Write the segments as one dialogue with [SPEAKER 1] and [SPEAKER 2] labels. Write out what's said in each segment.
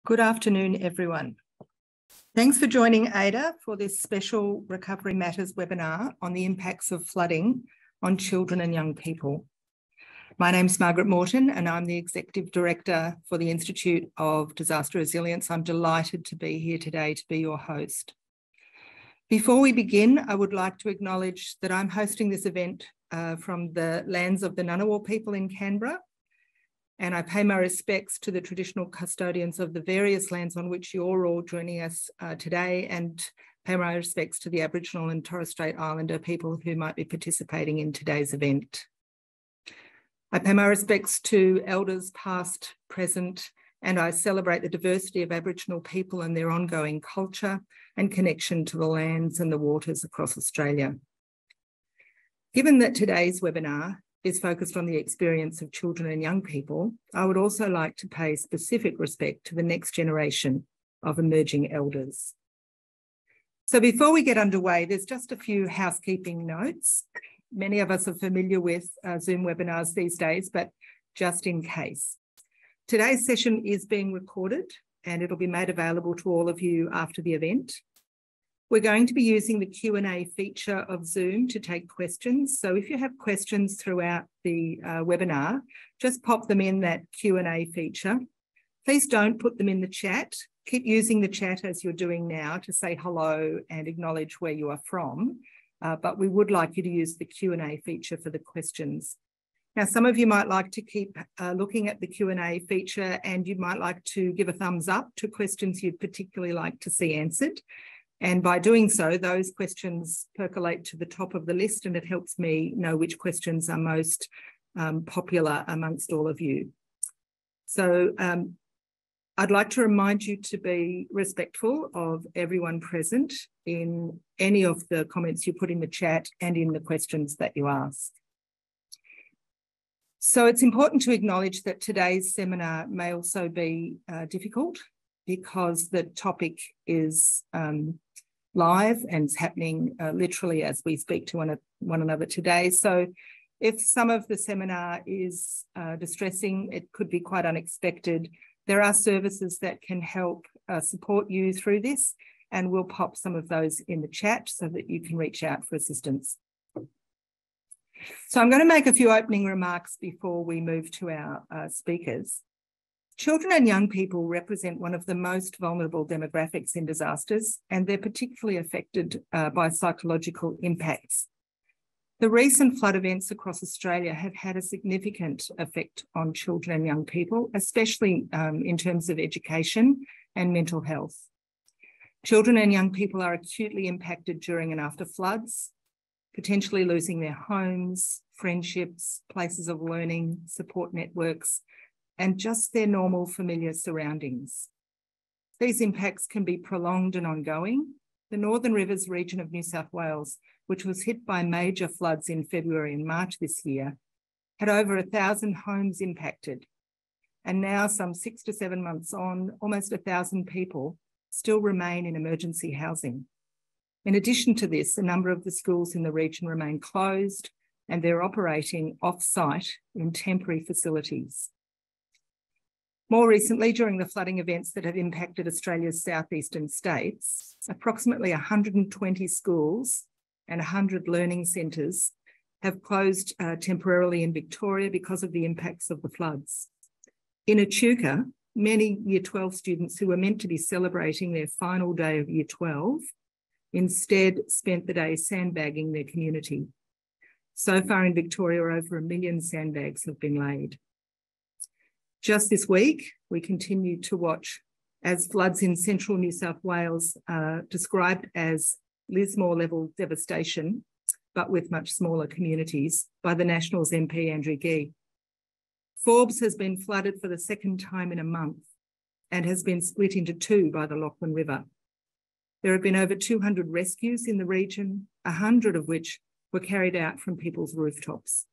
[SPEAKER 1] Good afternoon, everyone. Thanks for joining Ada for this special Recovery Matters webinar on the impacts of flooding on children and young people. My name's Margaret Morton and I'm the Executive Director for the Institute of Disaster Resilience. I'm delighted to be here today to be your host. Before we begin, I would like to acknowledge that I'm hosting this event from the lands of the Ngunnawal people in Canberra, and I pay my respects to the traditional custodians of the various lands on which you're all joining us today, and pay my respects to the Aboriginal and Torres Strait Islander people who might be participating in today's event. I pay my respects to elders past, present, and I celebrate the diversity of Aboriginal people and their ongoing culture and connection to the lands and the waters across Australia. Given that today's webinar is focused on the experience of children and young people, I would also like to pay specific respect to the next generation of emerging elders. So before we get underway, there's just a few housekeeping notes. Many of us are familiar with Zoom webinars these days, but just in case. Today's session is being recorded and it'll be made available to all of you after the event. We're going to be using the Q&A feature of Zoom to take questions. So if you have questions throughout the webinar, just pop them in that Q&A feature. Please don't put them in the chat. Keep using the chat as you're doing now to say hello and acknowledge where you are from. But we would like you to use the Q&A feature for the questions. Now, some of you might like to keep looking at the Q&A feature and you might like to give a thumbs up to questions you'd particularly like to see answered. And by doing so, those questions percolate to the top of the list and it helps me know which questions are most popular amongst all of you. So I'd like to remind you to be respectful of everyone present in any of the comments you put in the chat and in the questions that you ask. So it's important to acknowledge that today's seminar may also be difficult because the topic is live and it's happening literally as we speak to one another today. So if some of the seminar is distressing, it could be quite unexpected. There are services that can help support you through this, and we'll pop some of those in the chat so that you can reach out for assistance. So I'm going to make a few opening remarks before we move to our speakers. Children and young people represent one of the most vulnerable demographics in disasters, and they're particularly affected by psychological impacts. The recent flood events across Australia have had a significant effect on children and young people, especially in terms of education and mental health. Children and young people are acutely impacted during and after floods, potentially losing their homes, friendships, places of learning, support networks, and just their normal familiar surroundings. These impacts can be prolonged and ongoing. The Northern Rivers region of New South Wales, which was hit by major floods in February and March this year, had over 1,000 homes impacted. And now, some 6 to 7 months on, almost 1,000 people still remain in emergency housing. In addition to this, a number of the schools in the region remain closed and they're operating off-site in temporary facilities. More recently, during the flooding events that have impacted Australia's southeastern states, approximately 120 schools and 100 learning centres have closed temporarily in Victoria because of the impacts of the floods. In Echuca, many Year 12 students who were meant to be celebrating their final day of Year 12 instead spent the day sandbagging their community. So far in Victoria, over 1 million sandbags have been laid. Just this week, we continue to watch as floods in central New South Wales are described as Lismore level devastation, but with much smaller communities, by the Nationals MP Andrew Gee. Forbes has been flooded for the second time in a month and has been split into two by the Lachlan River. There have been over 200 rescues in the region, 100 of which were carried out from people's rooftops.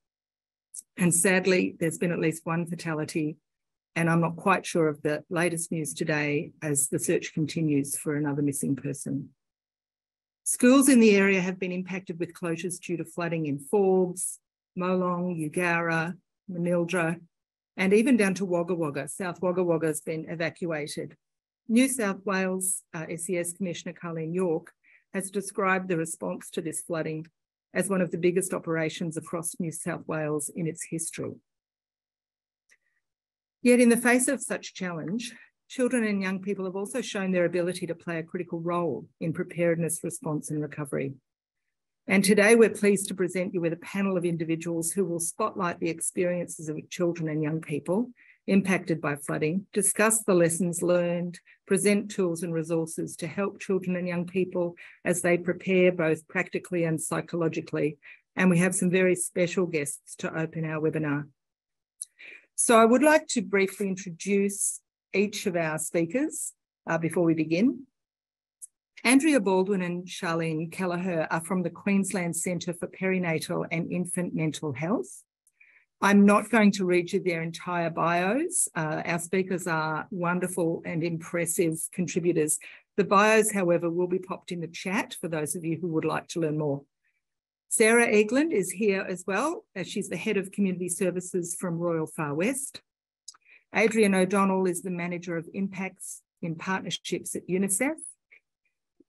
[SPEAKER 1] And sadly, there's been at least one fatality, and I'm not quite sure of the latest news today as the search continues for another missing person. Schools in the area have been impacted with closures due to flooding in Forbes, Molong, Eugowra, Manildra, and even down to Wagga Wagga. South Wagga Wagga has been evacuated. New South Wales SES Commissioner Colleen York has described the response to this flooding as one of the biggest operations across New South Wales in its history. Yet in the face of such challenge, children and young people have also shown their ability to play a critical role in preparedness, response and recovery. And today we're pleased to present you with a panel of individuals who will spotlight the experiences of children and young people impacted by flooding, discuss the lessons learned, present tools and resources to help children and young people as they prepare both practically and psychologically. And we have some very special guests to open our webinar. So I would like to briefly introduce each of our speakers before we begin. Andrea Baldwin and Charlene Kelleher are from the Queensland Centre for Perinatal and Infant Mental Health. I'm not going to read you their entire bios. Our speakers are wonderful and impressive contributors. The bios, however, will be popped in the chat for those of you who would like to learn more. Sarah Egland is here as well, as she's the Head of Community Services from Royal Far West. Adrian O'Donnell is the Manager of Impacts in Partnerships at UNICEF.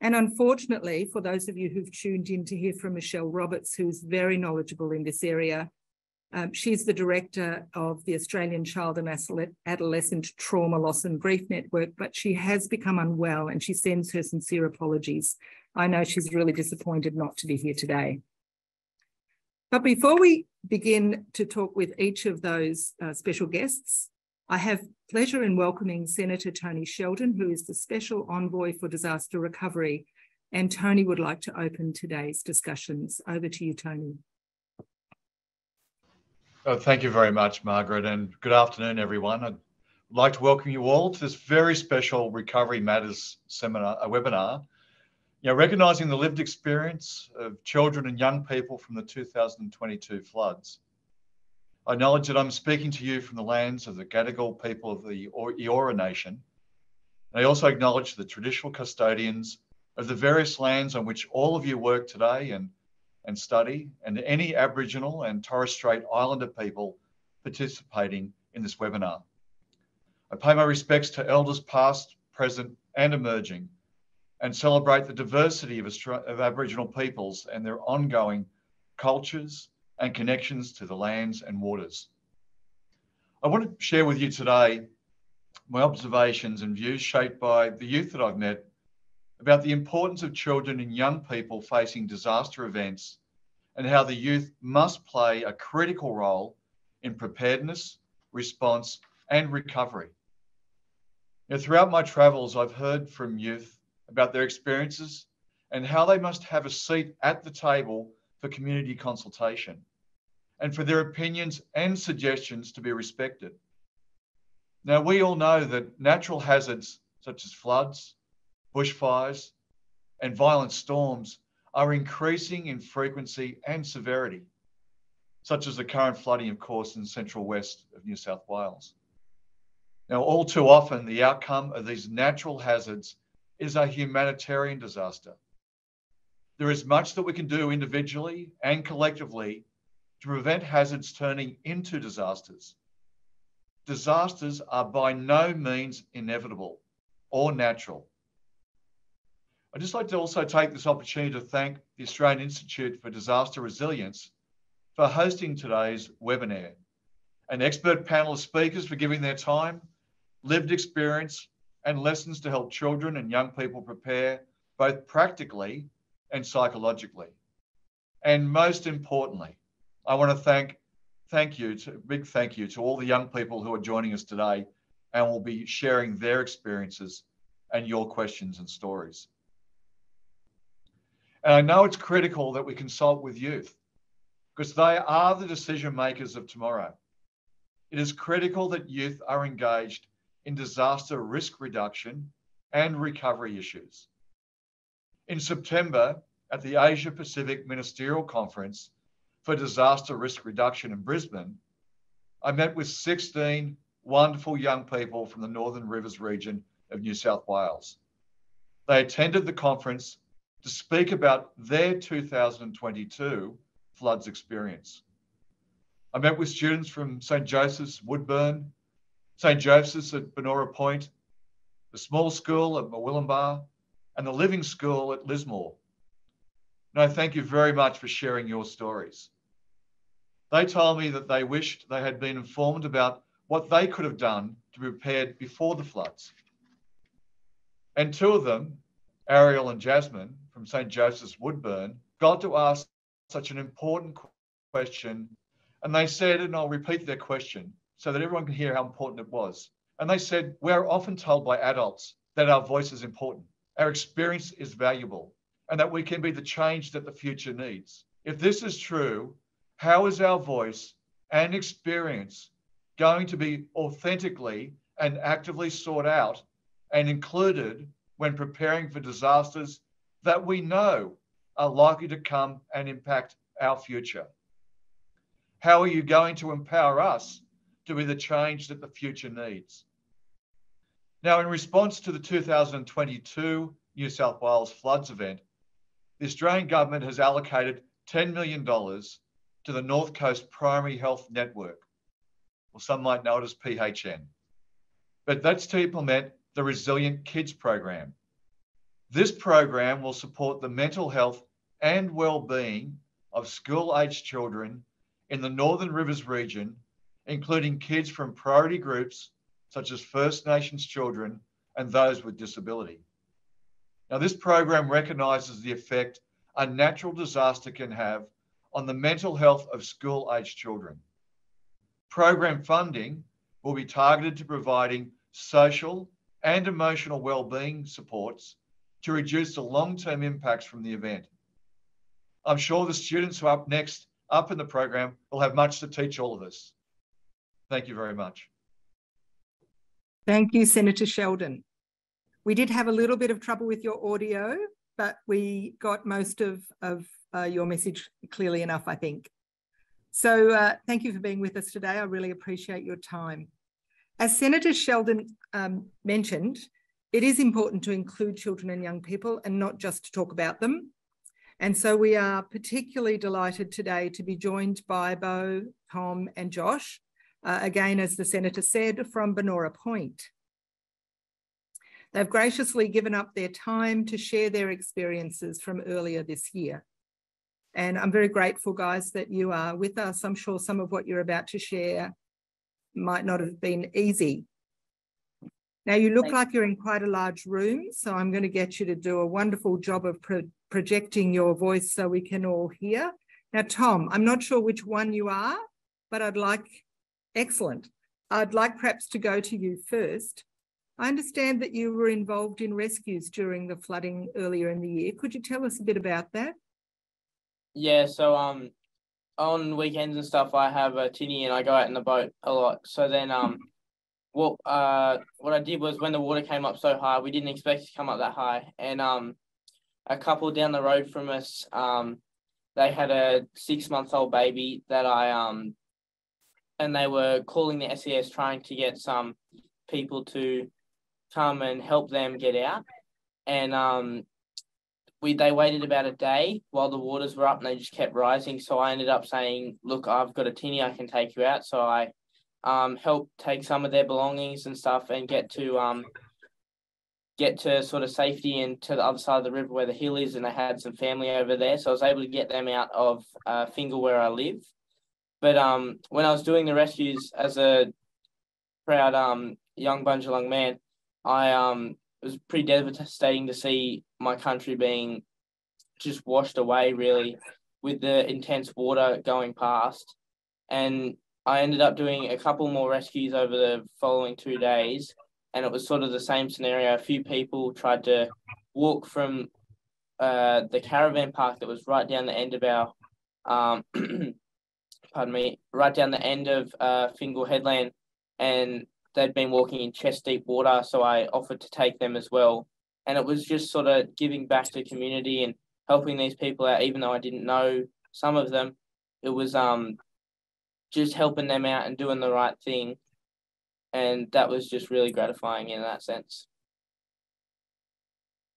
[SPEAKER 1] And unfortunately, for those of you who've tuned in to hear from Michelle Roberts, who's very knowledgeable in this area, she's the Director of the Australian Child and Adolescent Trauma, Loss and Grief Network, but she has become unwell and she sends her sincere apologies. I know she's really disappointed not to be here today. But before we begin to talk with each of those special guests, I have pleasure in welcoming Senator Tony Sheldon, who is the Special Envoy for Disaster Recovery. And Tony would like to open today's discussions. Over to you, Tony.
[SPEAKER 2] Thank you very much, Margaret, and good afternoon, everyone. I'd like to welcome you all to this very special Recovery Matters seminar, a webinar, recognising the lived experience of children and young people from the 2022 floods. I acknowledge that I'm speaking to you from the lands of the Gadigal people of the Eora Nation. And I also acknowledge the traditional custodians of the various lands on which all of you work today and study, and any Aboriginal and Torres Strait Islander people participating in this webinar. I pay my respects to elders past, present and emerging, and celebrate the diversity of Aboriginal peoples and their ongoing cultures and connections to the lands and waters. I want to share with you today my observations and views shaped by the youth that I've met about the importance of children and young people facing disaster events and how the youth must play a critical role in preparedness, response and recovery. Throughout my travels, I've heard from youth about their experiences and how they must have a seat at the table for community consultation and for their opinions and suggestions to be respected. Now, we all know that natural hazards such as floods, bushfires, and violent storms are increasing in frequency and severity, such as the current flooding, of course, in the central west of New South Wales. Now, all too often, the outcome of these natural hazards is a humanitarian disaster. There is much that we can do individually and collectively to prevent hazards turning into disasters. Disasters are by no means inevitable or natural. I'd just like to also take this opportunity to thank the Australian Institute for Disaster Resilience for hosting today's webinar, an expert panel of speakers for giving their time, lived experience, and lessons to help children and young people prepare both practically and psychologically. And most importantly, I want to big thank you to all the young people who are joining us today and will be sharing their experiences and your questions and stories. And I know it's critical that we consult with youth because they are the decision makers of tomorrow. It is critical that youth are engaged in disaster risk reduction and recovery issues. In September, at the Asia Pacific Ministerial Conference for Disaster Risk Reduction in Brisbane, I met with 16 wonderful young people from the Northern Rivers region of New South Wales. They attended the conference to speak about their 2022 floods experience. I met with students from St. Joseph's Woodburn, St. Joseph's at Benora Point, the small school at Murwillumbah, and the living school at Lismore. No, thank you very much for sharing your stories. They told me that they wished they had been informed about what they could have done to be prepared before the floods. And two of them, Ariel and Jasmine from St. Joseph's Woodburn, got to ask such an important question. And they said, and I'll repeat their question so that everyone can hear how important it was. And they said, we're often told by adults that our voice is important, our experience is valuable, and that we can be the change that the future needs. If this is true, how is our voice and experience going to be authentically and actively sought out and included when preparing for disasters that we know are likely to come and impact our future? How are you going to empower us to be the change that the future needs? Now, in response to the 2022 New South Wales floods event, the Australian government has allocated $10 million to the North Coast Primary Health Network, or some might know it as PHN. But that's to implement the Resilient Kids program. This program will support the mental health and well-being of school-aged children in the Northern Rivers region, including kids from priority groups such as First Nations children and those with disability. Now, this program recognises the effect a natural disaster can have on the mental health of school-aged children. Program funding will be targeted to providing social and emotional well-being supports to reduce the long-term impacts from the event. I'm sure the students who are up in the program will have much to teach all of us. Thank you very much.
[SPEAKER 1] Thank you, Senator Sheldon. We did have a little bit of trouble with your audio, but we got most of your message clearly enough, I think. So thank you for being with us today. I really appreciate your time. As Senator Sheldon mentioned, it is important to include children and young people and not just to talk about them. And so we are particularly delighted today to be joined by Bo, Tom and Josh, again, as the Senator said, from Benora Point. They've graciously given up their time to share their experiences from earlier this year. And I'm very grateful, guys, that you are with us. I'm sure some of what you're about to share might not have been easy. Now, you look like you're in quite a large room, so I'm going to get you to do a wonderful job of projecting your voice so we can all hear. Now, Tom, I'm not sure which one you are, but excellent. I'd like perhaps to go to you first. I understand that you were involved in rescues during the flooding earlier in the year. Could you tell us a bit about that?
[SPEAKER 3] Yeah, so on weekends and stuff, I have a tinny and I go out in the boat a lot. So then what I did was when the water came up so high, we didn't expect it to come up that high. And a couple down the road from us, they had a 6-month-old baby that and they were calling the SES trying to get some people to come and help them get out. And they waited about a day while the waters were up and they just kept rising. So I ended up saying, look, I've got a tinny, I can take you out. So I helped take some of their belongings and stuff and get to sort of safety and to the other side of the river where the hill is, and they had some family over there. So I was able to get them out of Fingal where I live. But when I was doing the rescues as a proud young Bundjalung man, it was pretty devastating to see my country being just washed away, really, with the intense water going past. And I ended up doing a couple more rescues over the following 2 days, and it was sort of the same scenario. A few people tried to walk from the caravan park that was right down the end of our, right down the end of Fingal Headland, and they'd been walking in chest-deep water, so I offered to take them as well. And it was just sort of giving back to the community and helping these people out, even though I didn't know some of them. It was just helping them out and doing the right thing. And that was just really gratifying in that sense.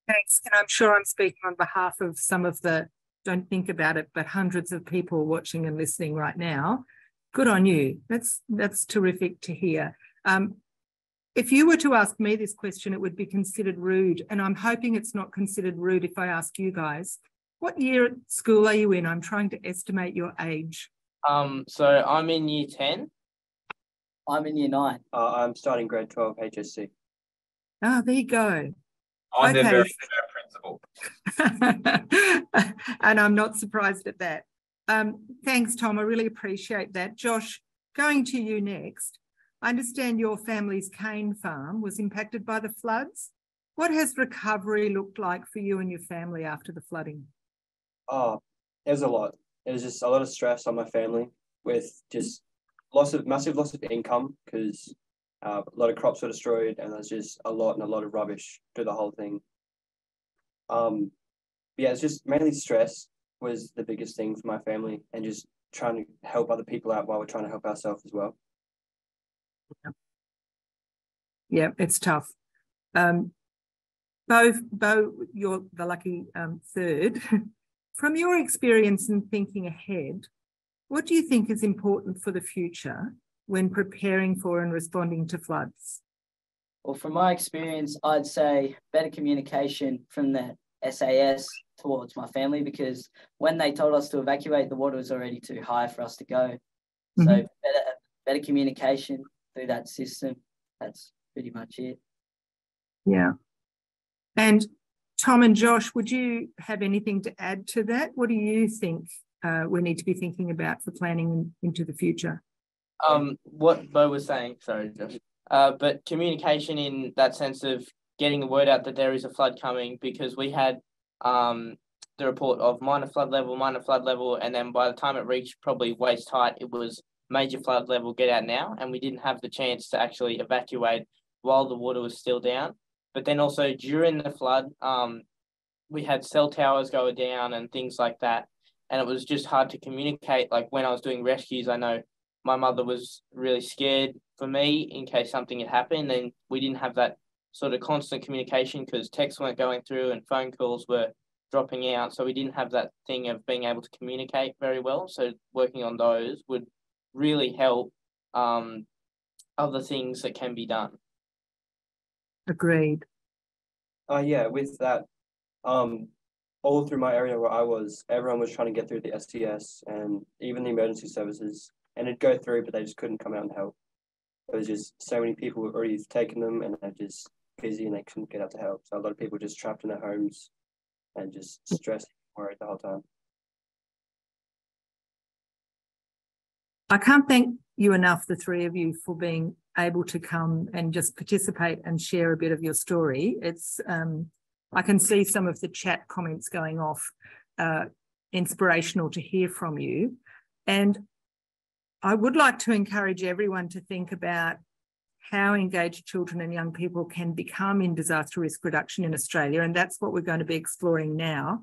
[SPEAKER 1] Thanks. And I'm sure I'm speaking on behalf of some of the, don't think about it, but hundreds of people watching and listening right now. Good on you. That's terrific to hear. If you were to ask me this question, it would be considered rude. And I'm hoping it's not considered rude if I ask you guys, what year at school are you in? I'm trying to estimate your age.
[SPEAKER 3] So I'm in year 10.
[SPEAKER 4] I'm in year 9. I'm starting grade 12 HSC.
[SPEAKER 1] Oh, there you go.
[SPEAKER 5] I'm
[SPEAKER 1] Okay.
[SPEAKER 5] the very fair principal.
[SPEAKER 1] And I'm not surprised at that. Thanks, Tom. I really appreciate that. Josh, going to you next. I understand your family's cane farm was impacted by the floods. What has recovery looked like for you and your family after the flooding?
[SPEAKER 4] Oh, it was a lot. It was just a lot of stress on my family with just massive loss of income because a lot of crops were destroyed and there's just a lot of rubbish through the whole thing. Yeah, it's just mainly stress was the biggest thing for my family and just trying to help other people out while we're trying to help ourselves as well.
[SPEAKER 1] Yeah, it's tough. Bo, you're the lucky third. From your experience in thinking ahead, what do you think is important for the future when preparing for and responding to floods?
[SPEAKER 6] Well, from my experience, I'd say better communication from the SAS towards my family, because when they told us to evacuate, the water was already too high for us to go. Mm-hmm. So better communication through that system. That's pretty much it.
[SPEAKER 1] Yeah. And Tom and Josh, would you have anything to add to that? What do you think we need to be thinking about for planning into the future?
[SPEAKER 3] What Bo was saying, sorry, Josh. But communication in that sense of getting the word out that there is a flood coming, because we had the report of minor flood level, and then by the time it reached probably waist height, it was major flood level, get out now, and we didn't have the chance to actually evacuate while the water was still down. But then also during the flood, we had cell towers go down and things like that, and it was just hard to communicate. Like when I was doing rescues, I know my mother was really scared for me in case something had happened, and we didn't have that sort of constant communication because texts weren't going through and phone calls were dropping out. So we didn't have that thing of being able to communicate very well. So working on those would really help other things that can be done.
[SPEAKER 1] Agreed.
[SPEAKER 4] Yeah, with that, all through my area where I was, everyone was trying to get through the STS and even the emergency services, and it'd go through, but they just couldn't come out and help. There was just so many people who already taken them and they're just busy and they couldn't get out to help. So a lot of people just trapped in their homes and just stressed and worried the whole time.
[SPEAKER 1] I can't thank you enough, the three of you, for being able to come and just participate and share a bit of your story. It's I can see some of the chat comments going off, inspirational to hear from you. And I would like to encourage everyone to think about how engaged children and young people can become in disaster risk reduction in Australia. And that's what we're going to be exploring now.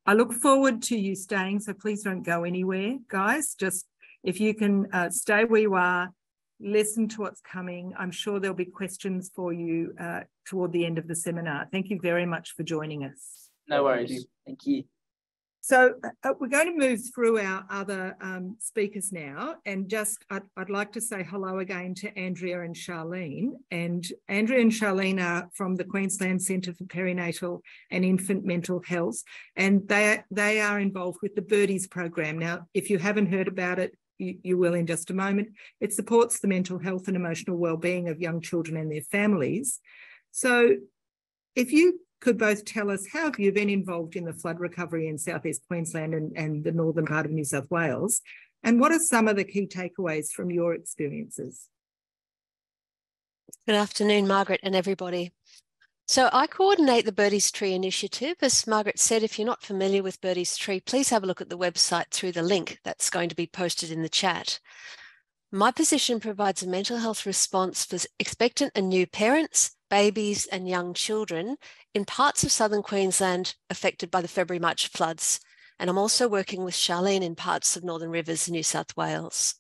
[SPEAKER 1] I look forward to you staying, so please don't go anywhere, guys. Just if you can stay where you are, listen to what's coming. I'm sure there'll be questions for you toward the end of the seminar. Thank you very much for joining us.
[SPEAKER 3] No worries.
[SPEAKER 6] Thank you.
[SPEAKER 1] So we're going to move through our other speakers now, and just I'd like to say hello again to Andrea and Charlene. And Andrea and Charlene are from the Queensland Centre for Perinatal and Infant Mental Health, and they are involved with the Birdies program. Now, if you haven't heard about it, you will in just a moment. It supports the mental health and emotional well-being of young children and their families. So if you could both tell us, how have you been involved in the flood recovery in southeast Queensland and the northern part of New South Wales? And what are some of the key takeaways from your experiences?
[SPEAKER 7] Good afternoon, Margaret and everybody. So I coordinate the Birdies Tree initiative. As Margaret said, if you're not familiar with Birdies Tree, please have a look at the website through the link that's going to be posted in the chat. My position provides a mental health response for expectant and new parents, babies and young children in parts of southern Queensland affected by the February-March floods. And I'm also working with Charlene in parts of Northern Rivers in New South Wales.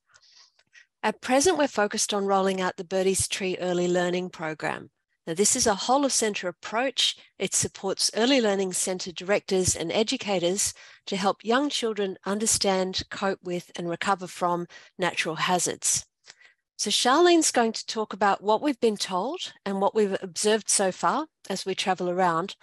[SPEAKER 7] At present, we're focused on rolling out the Birdies Tree Early Learning Program. Now, this is a whole-of-centre approach. It supports early learning centre directors and educators to help young children understand, cope with and recover from natural hazards. So Charlene's going to talk about what we've been told and what we've observed so far as we travel around.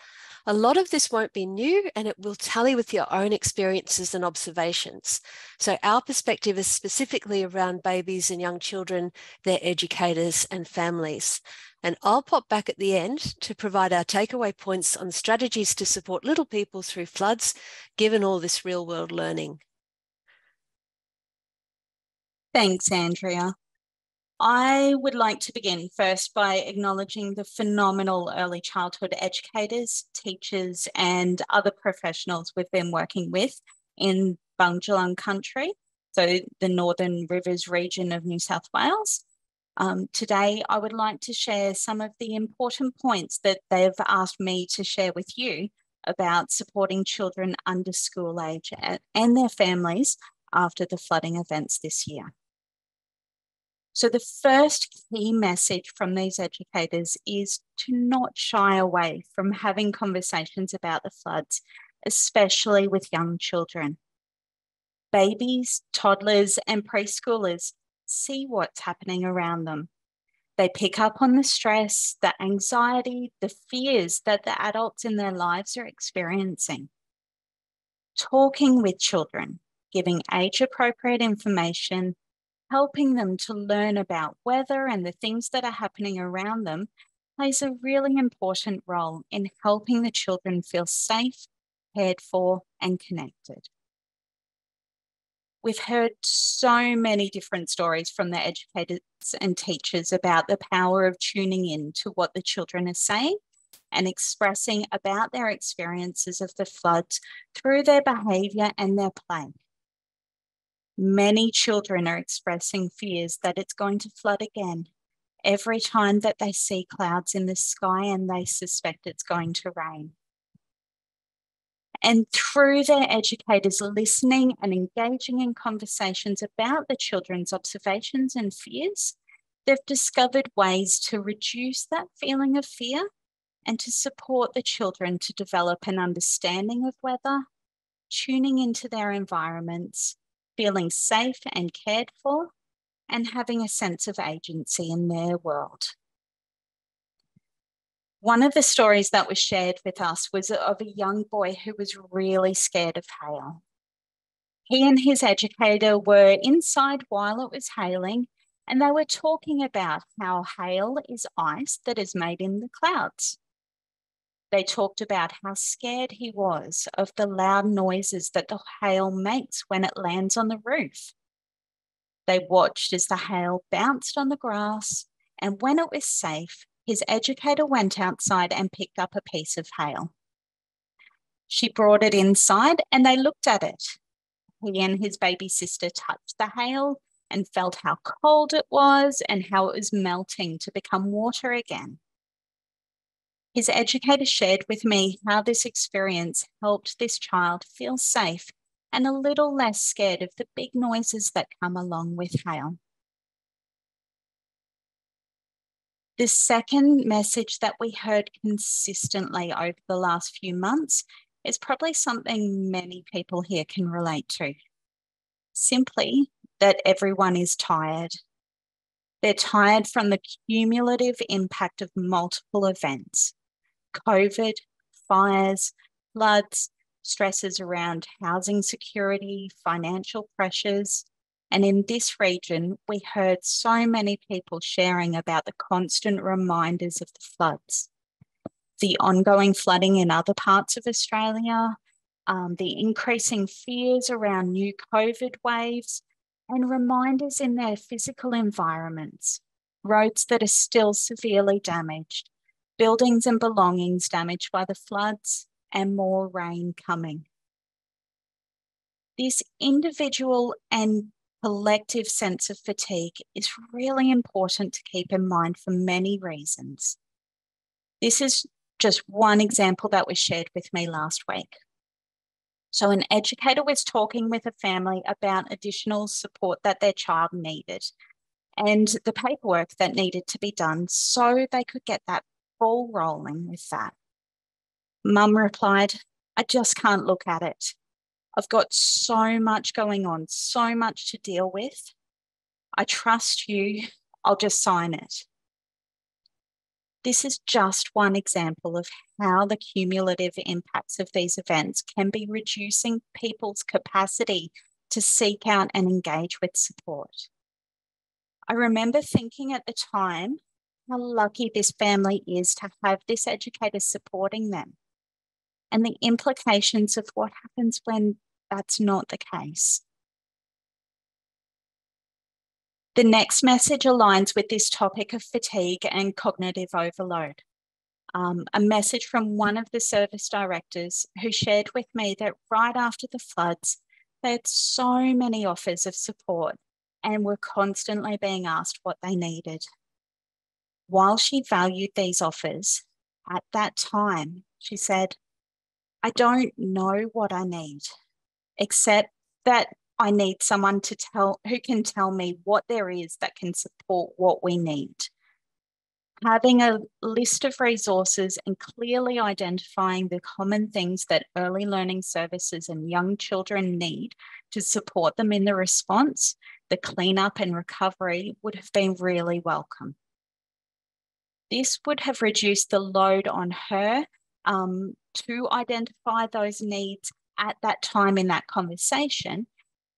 [SPEAKER 7] A lot of this won't be new and it will tally with your own experiences and observations. So our perspective is specifically around babies and young children, their educators and families. And I'll pop back at the end to provide our takeaway points on strategies to support little people through floods, given all this real world learning.
[SPEAKER 8] Thanks, Andrea. I would like to begin first by acknowledging the phenomenal early childhood educators, teachers, and other professionals we've been working with in Bundjalung country, so the Northern Rivers region of New South Wales. Today, I would like to share some of the important points that they've asked me to share with you about supporting children under school age and their families after the flooding events this year. So the first key message from these educators is to not shy away from having conversations about the floods, especially with young children. Babies, toddlers, and preschoolers see what's happening around them. They pick up on the stress, the anxiety, the fears that the adults in their lives are experiencing. Talking with children, giving age-appropriate information, helping them to learn about weather and the things that are happening around them plays a really important role in helping the children feel safe, cared for, and connected. We've heard so many different stories from the educators and teachers about the power of tuning in to what the children are saying and expressing about their experiences of the floods through their behaviour and their play. Many children are expressing fears that it's going to flood again every time that they see clouds in the sky and they suspect it's going to rain. And through their educators listening and engaging in conversations about the children's observations and fears, they've discovered ways to reduce that feeling of fear and to support the children to develop an understanding of weather, tuning into their environments, feeling safe and cared for, and having a sense of agency in their world. One of the stories that was shared with us was of a young boy who was really scared of hail. He and his educator were inside while it was hailing, and they were talking about how hail is ice that is made in the clouds. They talked about how scared he was of the loud noises that the hail makes when it lands on the roof. They watched as the hail bounced on the grass, and when it was safe, his educator went outside and picked up a piece of hail. She brought it inside and they looked at it. He and his baby sister touched the hail and felt how cold it was and how it was melting to become water again. His educator shared with me how this experience helped this child feel safe and a little less scared of the big noises that come along with hail. The second message that we heard consistently over the last few months is probably something many people here can relate to. Simply that everyone is tired. They're tired from the cumulative impact of multiple events: COVID, fires, floods, stresses around housing security, financial pressures. And in this region, we heard so many people sharing about the constant reminders of the floods, the ongoing flooding in other parts of Australia, the increasing fears around new COVID waves, and reminders in their physical environments, roads that are still severely damaged, buildings and belongings damaged by the floods, and more rain coming. This individual and collective sense of fatigue is really important to keep in mind for many reasons. This is just one example that was shared with me last week. So an educator was talking with a family about additional support that their child needed and the paperwork that needed to be done so they could get that ball rolling with that. Mum replied, "I just can't look at it. I've got so much going on, so much to deal with. I trust you. I'll just sign it. This is just one example of how the cumulative impacts of these events can be reducing people's capacity to seek out and engage with support. I remember thinking at the time how lucky this family is to have this educator supporting them, and the implications of what happens when that's not the case. The next message aligns with this topic of fatigue and cognitive overload. A message from one of the service directors who shared with me that right after the floods, they had so many offers of support and were constantly being asked what they needed. While she valued these offers, at that time, she said, I don't know what I need, except that I need someone who can tell me what there is that can support what we need. Having a list of resources and clearly identifying the common things that early learning services and young children need to support them in the response, the cleanup and recovery would have been really welcome. This would have reduced the load on her to identify those needs at that time in that conversation,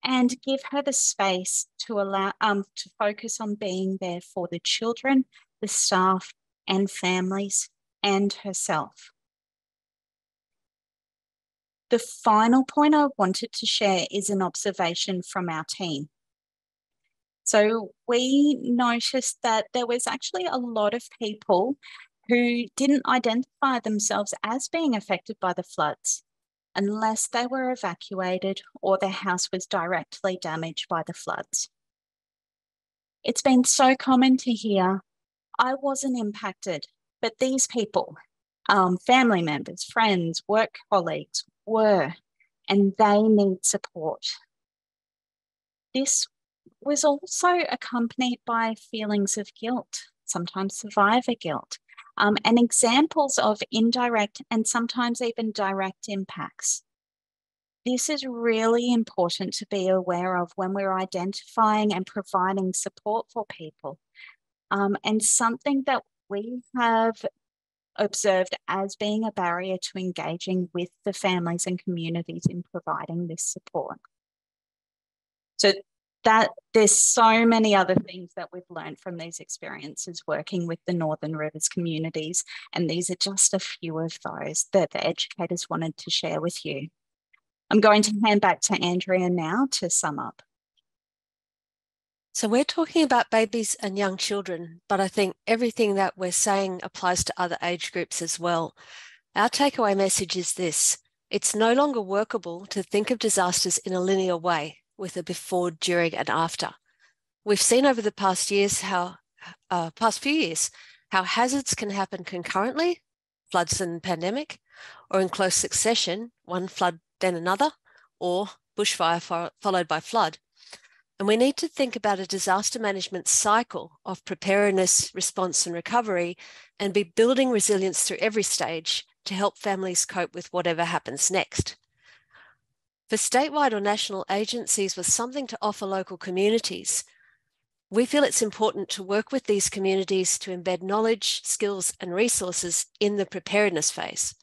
[SPEAKER 8] and give her the space to allow to focus on being there for the children, the staff and families, and herself. The final point I wanted to share is an observation from our team. So we noticed that there was actually a lot of people who didn't identify themselves as being affected by the floods unless they were evacuated or their house was directly damaged by the floods. It's been so common to hear, I wasn't impacted, but these people, family members, friends, work colleagues were, and they need support. This was also accompanied by feelings of guilt, sometimes survivor guilt, and examples of indirect and sometimes even direct impacts. This is really important to be aware of when we're identifying and providing support for people, and something that we have observed as being a barrier to engaging with the families and communities in providing this support. So that there's so many other things that we've learned from these experiences working with the Northern Rivers communities, and these are just a few of those that the educators wanted to share with you. I'm going to hand back to Andrea now to sum up.
[SPEAKER 7] So we're talking about babies and young children, but I think everything that we're saying applies to other age groups as well. Our takeaway message is this: it's no longer workable to think of disasters in a linear way with a before, during, and after. We've seen over the past few years how hazards can happen concurrently, floods and pandemic, or in close succession, one flood then another, or bushfire followed by flood. And we need to think about a disaster management cycle of preparedness, response, and recovery, and be building resilience through every stage to help families cope with whatever happens next. For statewide or national agencies with something to offer local communities, we feel it's important to work with these communities to embed knowledge, skills, and resources in the preparedness phase.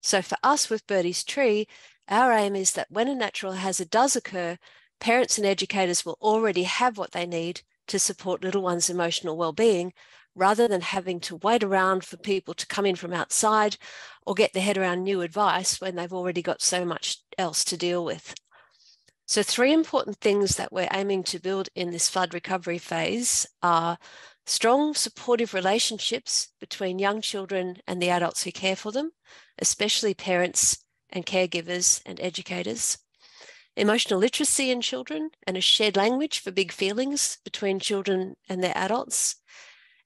[SPEAKER 7] So for us with Birdie's Tree, our aim is that when a natural hazard does occur, parents and educators will already have what they need to support little ones' emotional well-being, rather than having to wait around for people to come in from outside or get their head around new advice when they've already got so much else to deal with. So 3 important things that we're aiming to build in this flood recovery phase are strong supportive relationships between young children and the adults who care for them, especially parents and caregivers and educators. Emotional literacy in children and a shared language for big feelings between children and their adults.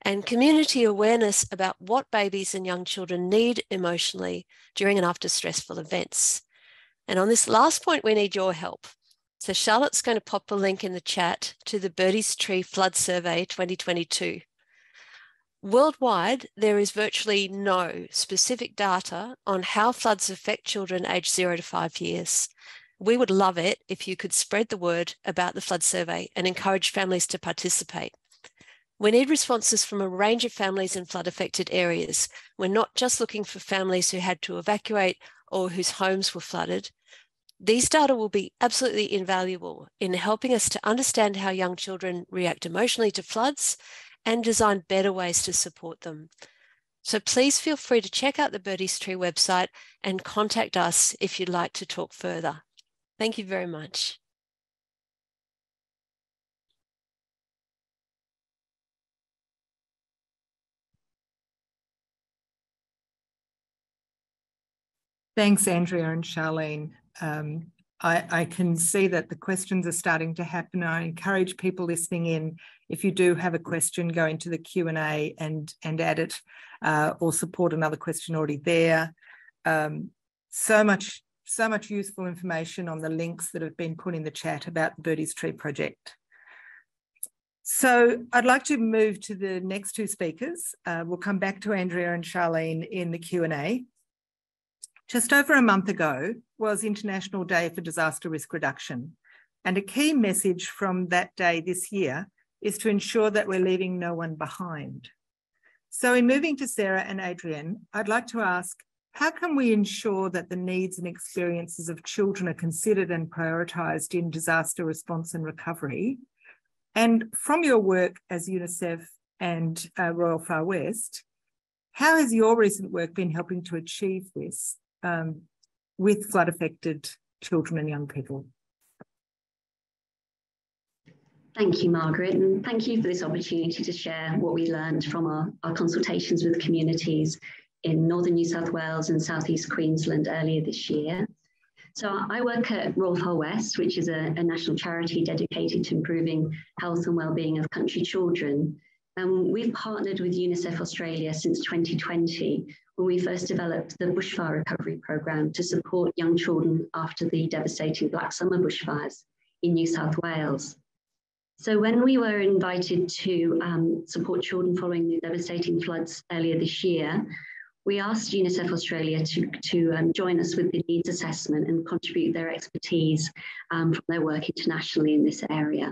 [SPEAKER 7] And community awareness about what babies and young children need emotionally during and after stressful events. And on this last point, we need your help. So Charlotte's going to pop a link in the chat to the Birdie's Tree Flood Survey 2022. Worldwide, there is virtually no specific data on how floods affect children aged 0 to 5 years. We would love it if you could spread the word about the flood survey and encourage families to participate. We need responses from a range of families in flood-affected areas. We're not just looking for families who had to evacuate or whose homes were flooded. These data will be absolutely invaluable in helping us to understand how young children react emotionally to floods and design better ways to support them. So please feel free to check out the Birdies Tree website and contact us if you'd like to talk further. Thank you very much.
[SPEAKER 1] Thanks, Andrea and Charlene. I can see that the questions are starting to happen. I encourage people listening in, if you do have a question, go into the Q&A and add it or support another question already there. So much useful information on the links that have been put in the chat about the Birdies Tree project. So I'd like to move to the next two speakers. We'll come back to Andrea and Charlene in the Q&A. Just over a month ago was International Day for Disaster Risk Reduction, and a key message from that day this year is to ensure that we're leaving no one behind. So in moving to Sarah and Adrienne, I'd like to ask, how can we ensure that the needs and experiences of children are considered and prioritised in disaster response and recovery? And from your work as UNICEF and Royal Far West, how has your recent work been helping to achieve this with flood-affected children and young people?
[SPEAKER 9] Thank you, Margaret, and thank you for this opportunity to share what we learned from our consultations with communities in Northern New South Wales and South East Queensland earlier this year. So I work at Royal Far West, which is a national charity dedicated to improving health and wellbeing of country children. We've partnered with UNICEF Australia since 2020, when we first developed the bushfire recovery programme to support young children after the devastating Black Summer bushfires in New South Wales. So when we were invited to support children following the devastating floods earlier this year, we asked UNICEF Australia to join us with the needs assessment and contribute their expertise from their work internationally in this area.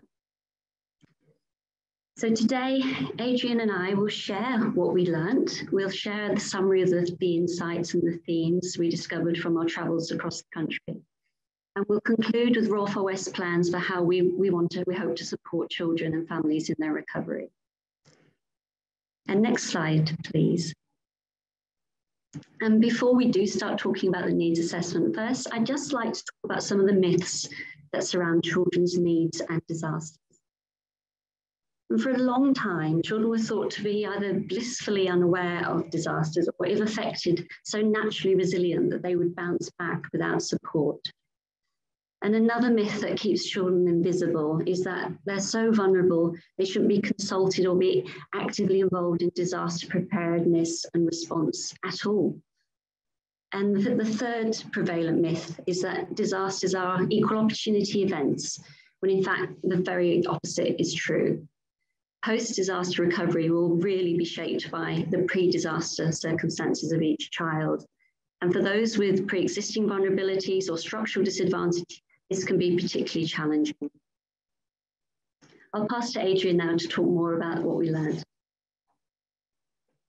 [SPEAKER 9] So today, Adrienne and I will share what we learned. We'll share the summary of the insights and the themes we discovered from our travels across the country. And we'll conclude with Royal Far West plans for how we hope to support children and families in their recovery. And next slide, please. And before we do start talking about the needs assessment, first, I'd just like to talk about some of the myths that surround children's needs and disasters. And for a long time, children were thought to be either blissfully unaware of disasters or, if affected, so naturally resilient that they would bounce back without support. And another myth that keeps children invisible is that they're so vulnerable, they shouldn't be consulted or be actively involved in disaster preparedness and response at all. And the third prevalent myth is that disasters are equal opportunity events, when in fact the very opposite is true. Post-disaster recovery will really be shaped by the pre-disaster circumstances of each child. And for those with pre-existing vulnerabilities or structural disadvantage, this can be particularly challenging. I'll pass to Adrienne now to talk more about what we learned.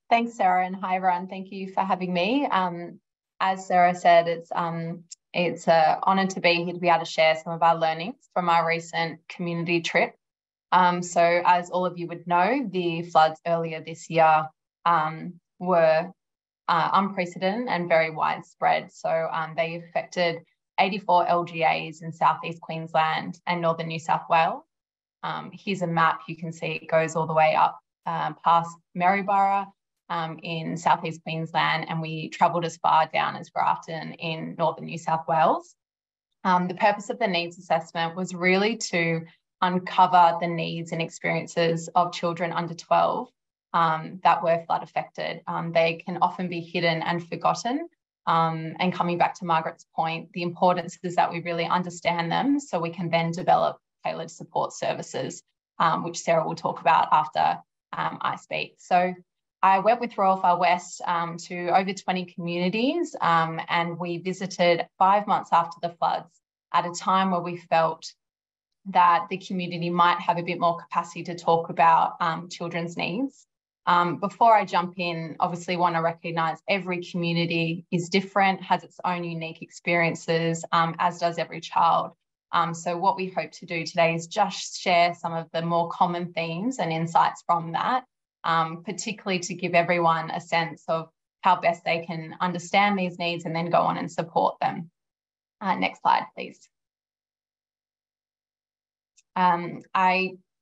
[SPEAKER 10] Thanks, Sarah, and hi everyone. Thank you for having me. As Sarah said, it's an honour to be here to be able to share some of our learnings from our recent community trip. So as all of you would know, the floods earlier this year were unprecedented and very widespread. So they affected 84 LGAs in Southeast Queensland and Northern New South Wales. Here's a map. You can see it goes all the way up past Maryborough in Southeast Queensland, and we travelled as far down as Grafton in Northern New South Wales. The purpose of the needs assessment was really to uncover the needs and experiences of children under 12 that were flood affected. They can often be hidden and forgotten. And coming back to Margaret's point, the importance is that we really understand them so we can then develop tailored support services, which Sarah will talk about after I speak. So I went with Royal Far West to over 20 communities, and we visited 5 months after the floods at a time where we felt that the community might have a bit more capacity to talk about children's needs. Before I jump in, obviously want to recognise every community is different, has its own unique experiences, as does every child. So what we hope to do today is just share some of the more common themes and insights from that, particularly to give everyone a sense of how best they can understand these needs and then go on and support them. Next slide, please.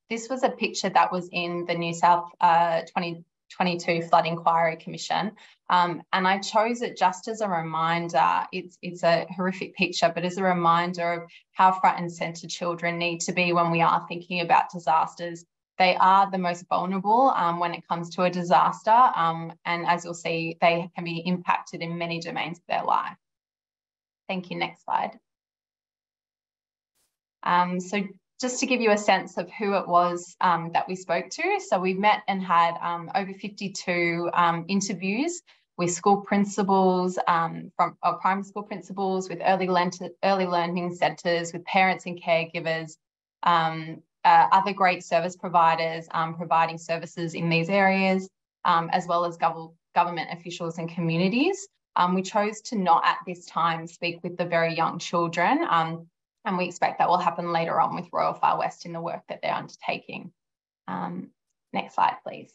[SPEAKER 10] This was a picture that was in the New South 2022 Flood Inquiry Commission, and I chose it just as a reminder. It's a horrific picture, but as a reminder of how front and centre children need to be when we are thinking about disasters. They are the most vulnerable when it comes to a disaster, and as you'll see, they can be impacted in many domains of their life. Thank you. Next slide. So just to give you a sense of who it was that we spoke to. So we met and had over 52 interviews with school principals, from primary school principals, with early learning centres, with parents and caregivers, other great service providers providing services in these areas, as well as government officials and communities. We chose to not at this time speak with the very young children, and we expect that will happen later on with Royal Far West in the work that they're undertaking. Next slide, please.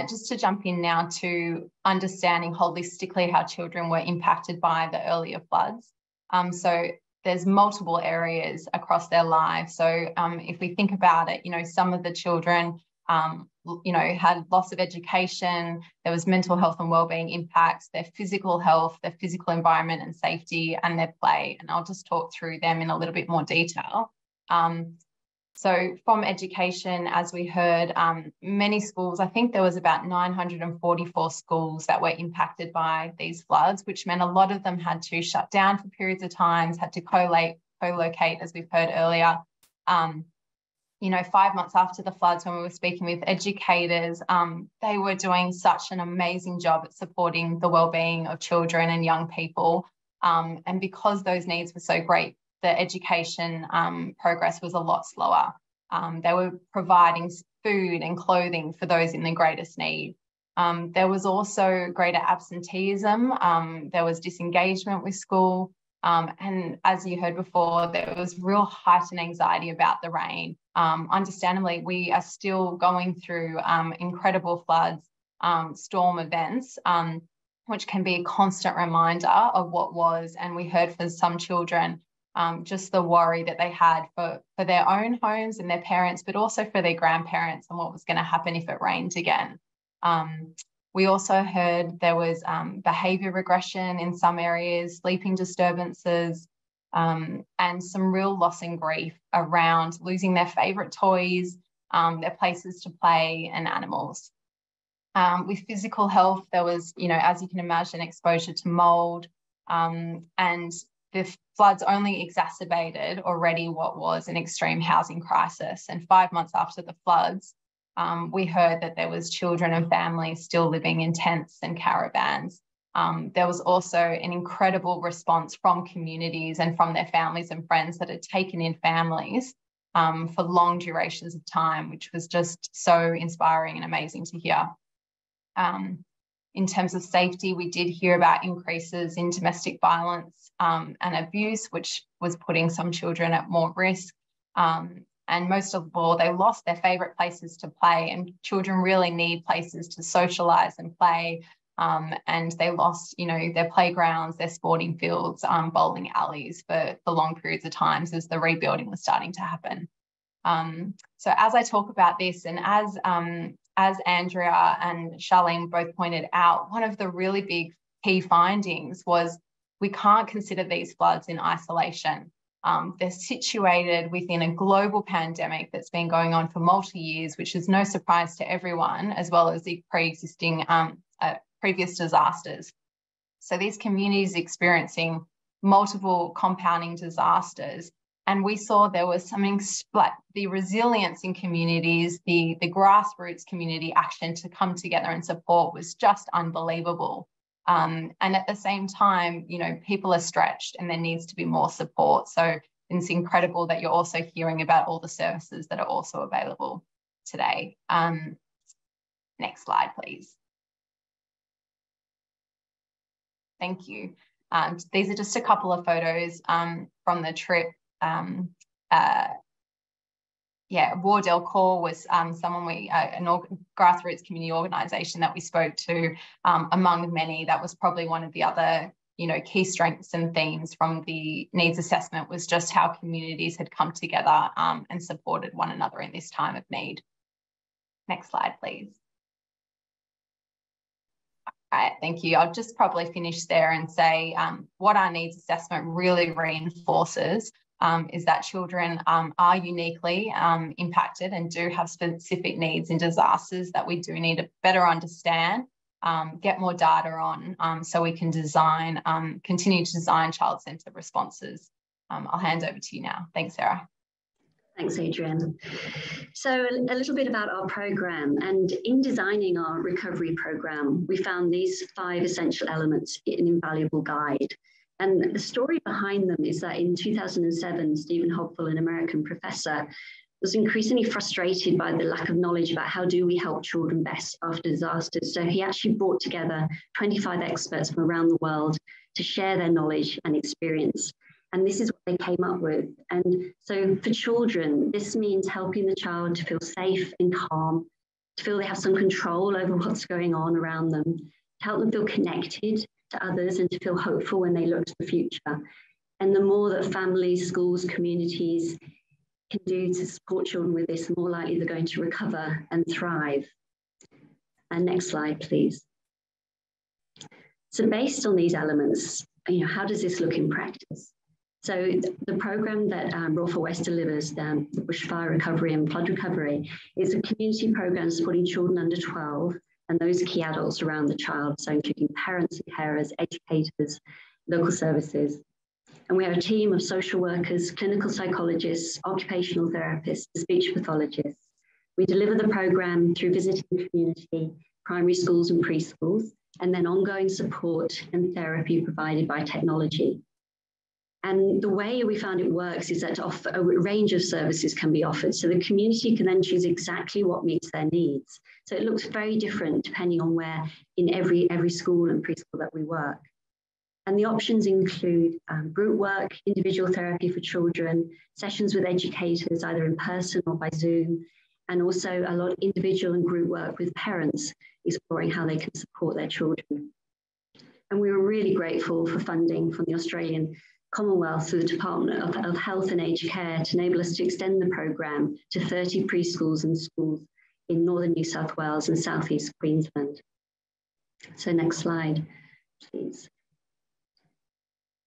[SPEAKER 10] Just to jump in now to understanding holistically how children were impacted by the earlier floods. So there's multiple areas across their lives. So if we think about it, some of the children had loss of education, there was mental health and wellbeing impacts, their physical health, their physical environment and safety, and their play. And I'll just talk through them in a little bit more detail. So from education, as we heard, many schools, I think there was about 944 schools that were impacted by these floods, which meant a lot of them had to shut down for periods of times, had to co-locate, as we've heard earlier. 5 months after the floods, when we were speaking with educators, they were doing such an amazing job at supporting the wellbeing of children and young people. And because those needs were so great, the education progress was a lot slower. They were providing food and clothing for those in the greatest need. There was also greater absenteeism. There was disengagement with school. And as you heard before, there was real heightened anxiety about the rain. Understandably, we are still going through incredible floods, storm events, which can be a constant reminder of what was. And we heard for some children, just the worry that they had for their own homes and their parents, but also for their grandparents and what was going to happen if it rained again. We also heard there was behaviour regression in some areas, sleeping disturbances, and some real loss and grief around losing their favourite toys, their places to play and animals. With physical health, there was, as you can imagine, exposure to mould, and the floods only exacerbated already what was an extreme housing crisis. And 5 months after the floods, we heard that there was children and families still living in tents and caravans. There was also an incredible response from communities and from their families and friends that had taken in families for long durations of time, which was just so inspiring and amazing to hear. In terms of safety, we did hear about increases in domestic violence and abuse, which was putting some children at more risk. And most of all, they lost their favourite places to play, and children really need places to socialise and play. And they lost, their playgrounds, their sporting fields, bowling alleys for long periods of times as the rebuilding was starting to happen. So as I talk about this, and as Andrea and Charlene both pointed out, one of the really big key findings was we can't consider these floods in isolation. They're situated within a global pandemic that's been going on for multi-years, which is no surprise to everyone, as well as the pre-existing previous disasters. So these communities experiencing multiple compounding disasters. And we saw there was something like the resilience in communities, the grassroots community action to come together and support was just unbelievable. And at the same time, you know, people are stretched and there needs to be more support. So it's incredible that you're also hearing about all the services that are also available today. Next slide, please. Thank you. These are just a couple of photos from the trip. Wardell Core was someone a grassroots community organisation that we spoke to. Among many, that was probably one of the other, you know, key strengths and themes from the needs assessment was just how communities had come together and supported one another in this time of need. Next slide, please. All right, thank you. I'll just probably finish there and say what our needs assessment really reinforces is that children are uniquely impacted and do have specific needs in disasters that we do need to better understand, get more data on so we can design, continue to design child-centred responses. I'll hand over to you now. Thanks, Sarah.
[SPEAKER 9] Thanks, Adrienne. So a little bit about our program, and in designing our recovery program, we found these 5 essential elements an invaluable guide. And the story behind them is that in 2007, Stephen Hopwell, an American professor, was increasingly frustrated by the lack of knowledge about how do we help children best after disasters. So he actually brought together 25 experts from around the world to share their knowledge and experience. And this is what they came up with. And so for children, this means helping the child to feel safe and calm, to feel they have some control over what's going on around them, to help them feel connected to others and to feel hopeful when they look to the future. And the more that families, schools, communities can do to support children with this, the more likely they're going to recover and thrive. And next slide, please. So based on these elements, you know, how does this look in practice? So the program that Royal for West delivers, the bushfire recovery and flood recovery, is a community program supporting children under 12 and those key adults around the child, so including parents and carers, educators, local services. And we have a team of social workers, clinical psychologists, occupational therapists, speech pathologists. We deliver the program through visiting the community, primary schools and preschools, and then ongoing support and therapy provided by technology. And the way we found it works is that a range of services can be offered. So the community can then choose exactly what meets their needs. So it looks very different depending on where in every school and preschool that we work. And the options include group work, individual therapy for children, sessions with educators, either in person or by Zoom, and also a lot of individual and group work with parents, exploring how they can support their children. And we were really grateful for funding from the Australian Commonwealth through the Department of Health and Aged Care to enable us to extend the programme to 30 preschools and schools in northern New South Wales and southeast Queensland. So next slide, please.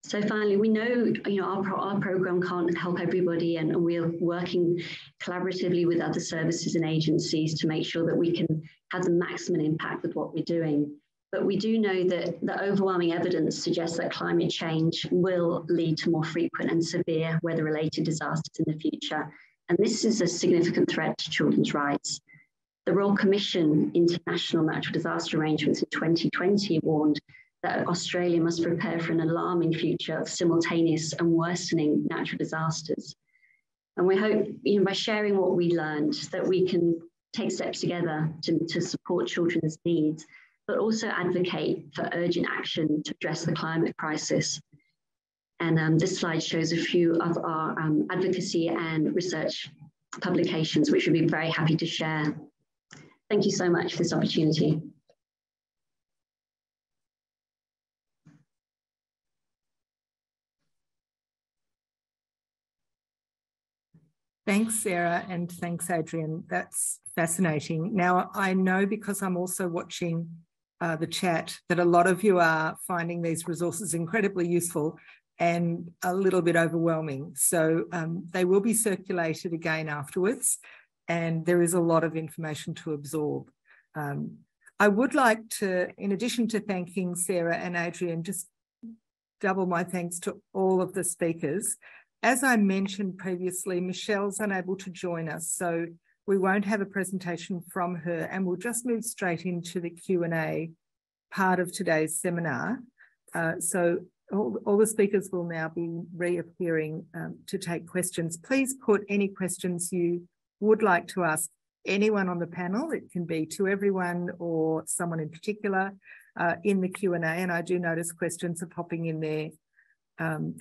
[SPEAKER 9] So finally, we know, you know, our programme can't help everybody, and we're working collaboratively with other services and agencies to make sure that we can have the maximum impact with what we're doing. But we do know that the overwhelming evidence suggests that climate change will lead to more frequent and severe weather-related disasters in the future. And this is a significant threat to children's rights. The Royal Commission International Natural Disaster Arrangements in 2020 warned that Australia must prepare for an alarming future of simultaneous and worsening natural disasters. And we hope, you know, by sharing what we learned, that we can take steps together to support children's needs, but also advocate for urgent action to address the climate crisis. And this slide shows a few of our advocacy and research publications, which we'd be very happy to share. Thank you so much for this opportunity.
[SPEAKER 1] Thanks, Sarah, and thanks, Adrienne. That's fascinating. Now, I know because I'm also watching the chat that a lot of you are finding these resources incredibly useful and a little bit overwhelming. So they will be circulated again afterwards, and there is a lot of information to absorb. I would like to, in addition to thanking Sarah and Adrienne, just double my thanks to all of the speakers. As I mentioned previously, Michelle's unable to join us, so we won't have a presentation from her, and we'll just move straight into the Q&A part of today's seminar. So all the speakers will now be reappearing to take questions. Please put any questions you would like to ask anyone on the panel. It can be to everyone or someone in particular in the Q&A. And I do notice questions are popping in there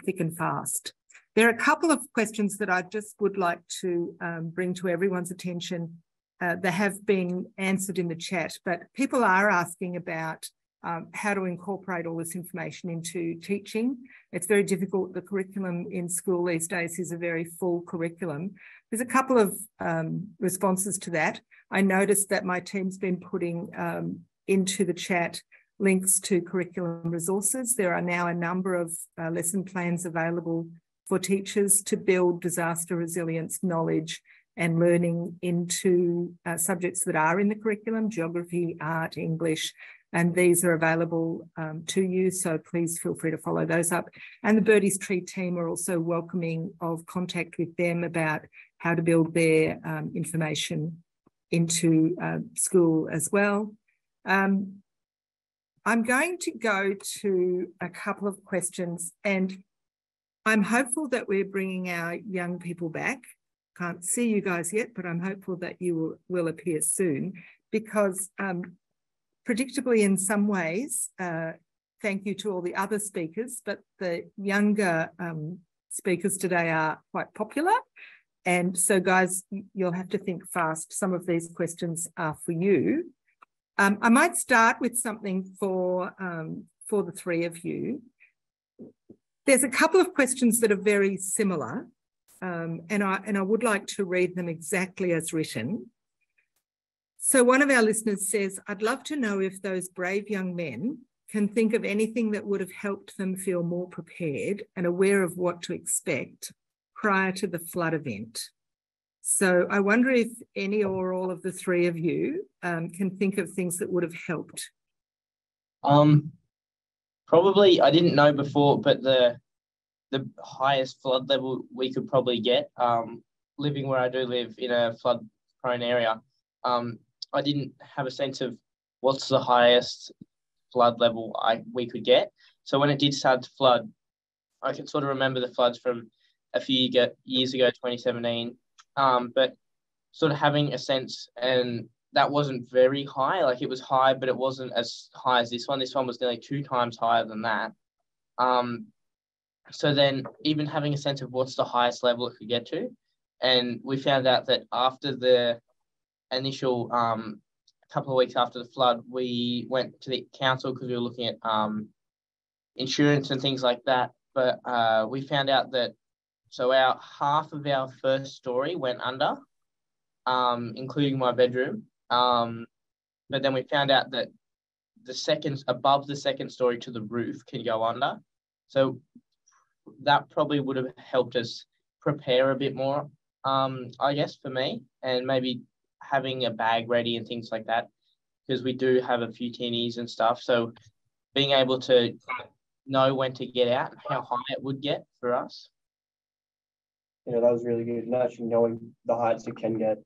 [SPEAKER 1] thick and fast. There are a couple of questions that I just would like to bring to everyone's attention. They have been answered in the chat, but people are asking about how to incorporate all this information into teaching. It's very difficult. The curriculum in school these days is a very full curriculum. There's a couple of responses to that. I noticed that my team's been putting into the chat links to curriculum resources. There are now a number of lesson plans available for teachers to build disaster resilience knowledge and learning into subjects that are in the curriculum: geography, art, English, and these are available to you. So please feel free to follow those up. And the Birdies Tree team are also welcoming of contact with them about how to build their information into school as well. I'm going to go to a couple of questions, and I'm hopeful that we're bringing our young people back. Can't see you guys yet, but I'm hopeful that you will appear soon, because predictably in some ways, thank you to all the other speakers, but the younger speakers today are quite popular. And so guys, you'll have to think fast. Some of these questions are for you. I might start with something for the three of you. There's a couple of questions that are very similar, and I would like to read them exactly as written. So one of our listeners says, I'd love to know if those brave young men can think of anything that would have helped them feel more prepared and aware of what to expect prior to the flood event. So I wonder if any or all of the three of you can think of things that would have helped.
[SPEAKER 3] Probably, I didn't know before, but the highest flood level we could probably get, living where I do live in a flood prone area, I didn't have a sense of what's the highest flood level we could get. So when it did start to flood, I can sort of remember the floods from a few years ago, 2017, but sort of having a sense, and that wasn't very high. Like, it was high, but it wasn't as high as this one. This one was nearly 2 times higher than that. So then even having a sense of what's the highest level it could get to, and we found out that after the initial couple of weeks after the flood, we went to the council because we were looking at insurance and things like that. But we found out that half of our first story went under, including my bedroom. But then we found out that above the second story to the roof can go under. So that probably would have helped us prepare a bit more, I guess, for me, and maybe having a bag ready and things like that, because we do have a few teenies and stuff. So being able to know when to get out and how high it would get for us.
[SPEAKER 4] That was really good. And actually knowing the heights it can get.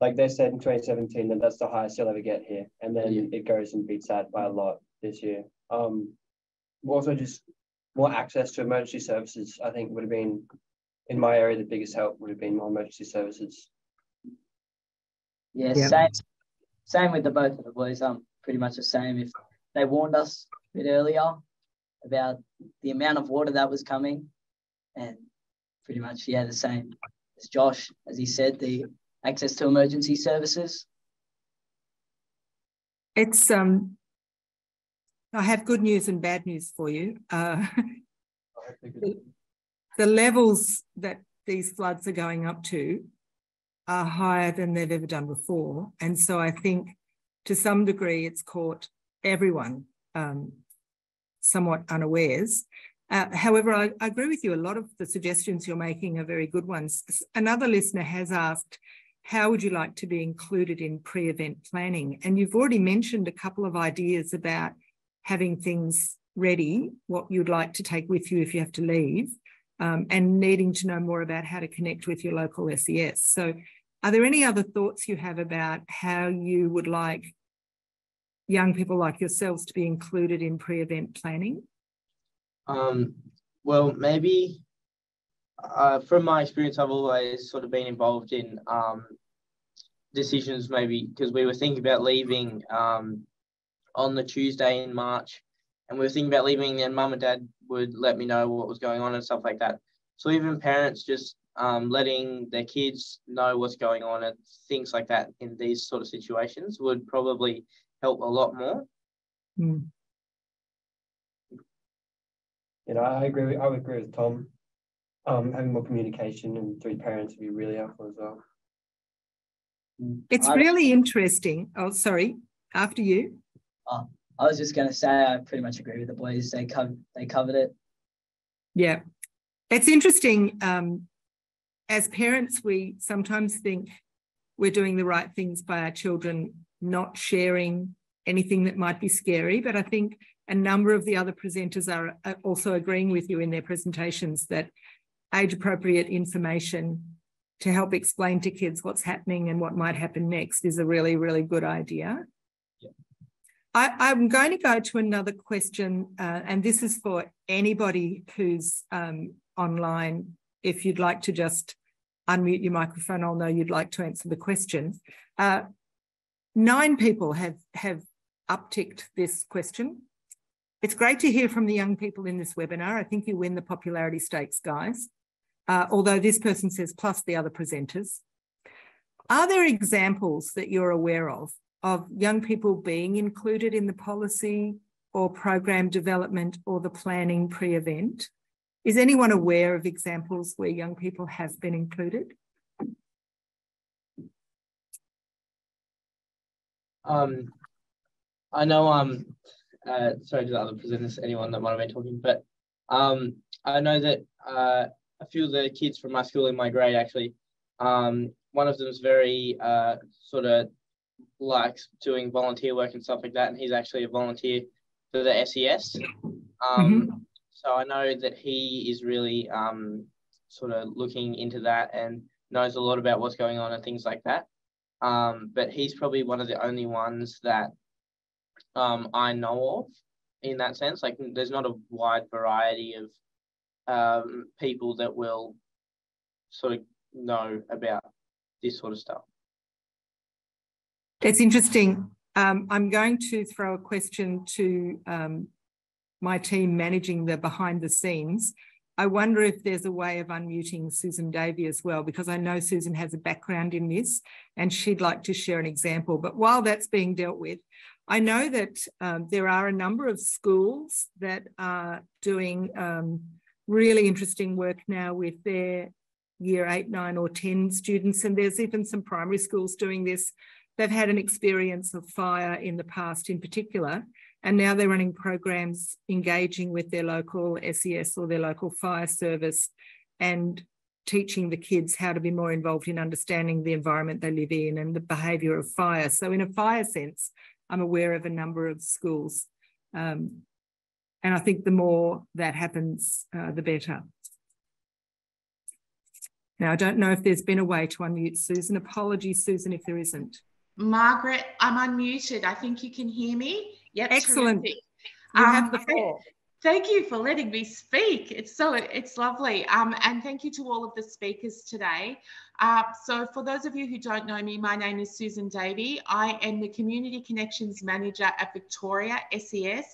[SPEAKER 4] Like they said in 2017, that that's the highest you'll ever get here. And then it goes and beats that by a lot this year. Also just more access to emergency services, I think, would have been, in my area, the biggest help would have been more emergency services.
[SPEAKER 6] Yeah, same with the both of the boys. Pretty much the same. If they warned us a bit earlier about the amount of water that was coming, and pretty much, the same as Josh, as he said, the access to emergency services.
[SPEAKER 1] It's I have good news and bad news for you. The levels that these floods are going up to are higher than they've ever done before. And so I think to some degree it's caught everyone somewhat unawares. However, I agree with you. A lot of the suggestions you're making are very good ones. Another listener has asked, how would you like to be included in pre-event planning? And you've already mentioned a couple of ideas about having things ready, what you'd like to take with you if you have to leave, and needing to know more about how to connect with your local SES. So are there any other thoughts you have about how you would like young people like yourselves to be included in pre-event planning?
[SPEAKER 3] Well, maybe from my experience, I've always sort of been involved in decisions, maybe because we were thinking about leaving on the Tuesday in March, and we were thinking about leaving, and Mum and Dad would let me know what was going on and stuff like that. So even parents just letting their kids know what's going on and things like that in these sort of situations would probably help a lot more.
[SPEAKER 1] Mm.
[SPEAKER 4] You know, I would agree with Tom. Having more communication and through parents would be really helpful as well.
[SPEAKER 1] It's really interesting. Oh, sorry. After you.
[SPEAKER 6] I was just going to say I pretty much agree with the boys. They covered it.
[SPEAKER 1] Yeah, it's interesting. As parents, we sometimes think we're doing the right things by our children, not sharing anything that might be scary. But I think a number of the other presenters are also agreeing with you in their presentations that age-appropriate information to help explain to kids what's happening and what might happen next is a really, really good idea.
[SPEAKER 3] Yeah.
[SPEAKER 1] I'm going to go to another question, and this is for anybody who's online. If you'd like to just unmute your microphone, I'll know you'd like to answer the question. 9 people have upticked this question. It's great to hear from the young people in this webinar. I think you win the popularity stakes, guys. Although this person says plus the other presenters. Are there examples that you're aware of young people being included in the policy or program development or the planning pre-event? Is anyone aware of examples where young people have been included?
[SPEAKER 3] I know sorry to the other presenters, anyone that might have been talking, but I know that a few of the kids from my school in my grade actually, one of them is very sort of likes doing volunteer work and stuff like that, and he's actually a volunteer for the SES. So I know that he is really sort of looking into that and knows a lot about what's going on and things like that. But he's probably one of the only ones that I know of in that sense. Like, there's not a wide variety of people that will sort of know about this sort of stuff.
[SPEAKER 1] It's interesting. I'm going to throw a question to my team managing the behind the scenes. I wonder if there's a way of unmuting Susan Davey as well, because I know Susan has a background in this and she'd like to share an example. But while that's being dealt with, I know that there are a number of schools that are doing really interesting work now with their year 8, 9 or 10 students. And there's even some primary schools doing this. They've had an experience of fire in the past in particular, and now they're running programs engaging with their local SES or their local fire service and teaching the kids how to be more involved in understanding the environment they live in and the behaviour of fire. So in a fire sense, I'm aware of a number of schools. And I think the more that happens, the better. Now, I don't know if there's been a way to unmute Susan. Apologies, Susan, if there isn't.
[SPEAKER 11] Margaret, I'm unmuted. I think you can hear me. Yep,
[SPEAKER 1] excellent.
[SPEAKER 11] Terrific.
[SPEAKER 1] You have the floor.
[SPEAKER 11] Thank you for letting me speak. It's lovely. And thank you to all of the speakers today. So for those of you who don't know me, my name is Susan Davey. I am the Community Connections Manager at Victoria SES.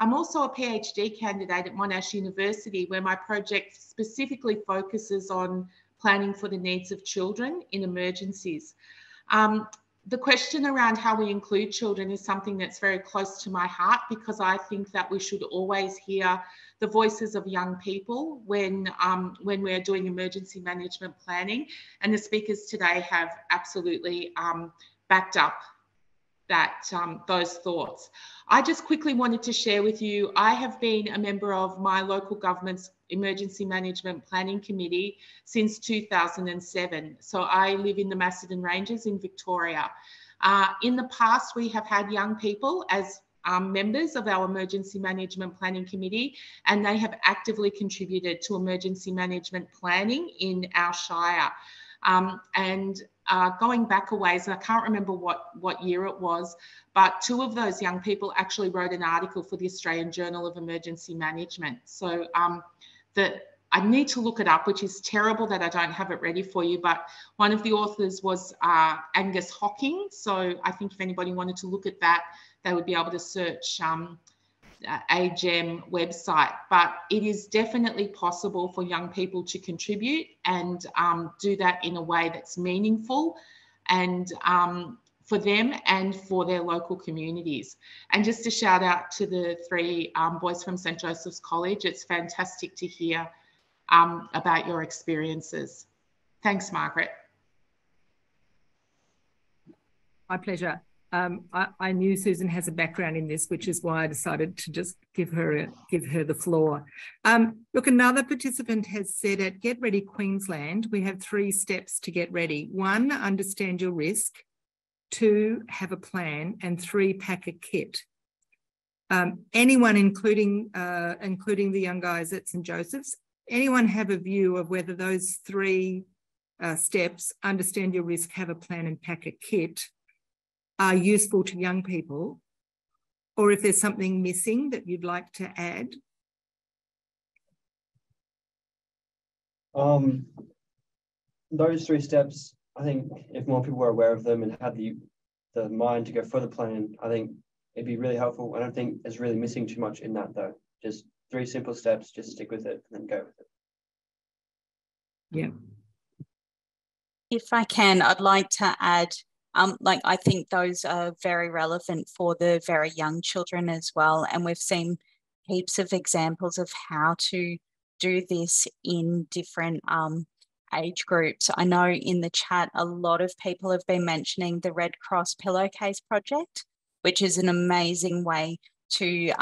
[SPEAKER 11] I'm also a PhD candidate at Monash University, where my project specifically focuses on planning for the needs of children in emergencies. The question around how we include children is something that's very close to my heart, because I think that we should always hear the voices of young people when we're doing emergency management planning. And the speakers today have absolutely backed up that those thoughts. I just quickly wanted to share with you, I have been a member of my local government's Emergency Management Planning Committee since 2007. So I live in the Macedon Ranges in Victoria. In the past, we have had young people as members of our Emergency Management Planning Committee, and they have actively contributed to emergency management planning in our shire. And going back a ways, and I can't remember what year it was, but 2 of those young people actually wrote an article for the Australian Journal of Emergency Management. So I need to look it up, which is terrible that I don't have it ready for you, but one of the authors was Angus Hocking. So I think if anybody wanted to look at that, they would be able to search AGEM website. But it is definitely possible for young people to contribute and do that in a way that's meaningful and for them and for their local communities. And just a shout out to the 3 boys from St. Joseph's College. It's fantastic to hear about your experiences. Thanks, Margaret.
[SPEAKER 1] My pleasure. I knew Susan has a background in this, which is why I decided to just give her the floor. Look, another participant has said at Get Ready Queensland, we have 3 steps to get ready. 1, understand your risk. 2, have a plan. And 3, pack a kit. Anyone, including the young guys at St. Joseph's, anyone have a view of whether those 3 steps, understand your risk, have a plan and pack a kit, are useful to young people, or if there's something missing that you'd like to add?
[SPEAKER 4] Those 3 steps, I think if more people were aware of them and had the mind to go for the plan, I think it'd be really helpful. I don't think there's really missing too much in that though. Just 3 simple steps, just stick with it and then go with it.
[SPEAKER 1] Yeah.
[SPEAKER 8] If I can, I'd like to add, I think those are very relevant for the very young children as well. And we've seen heaps of examples of how to do this in different age groups. I know in the chat, a lot of people have been mentioning the Red Cross pillowcase project, which is an amazing way to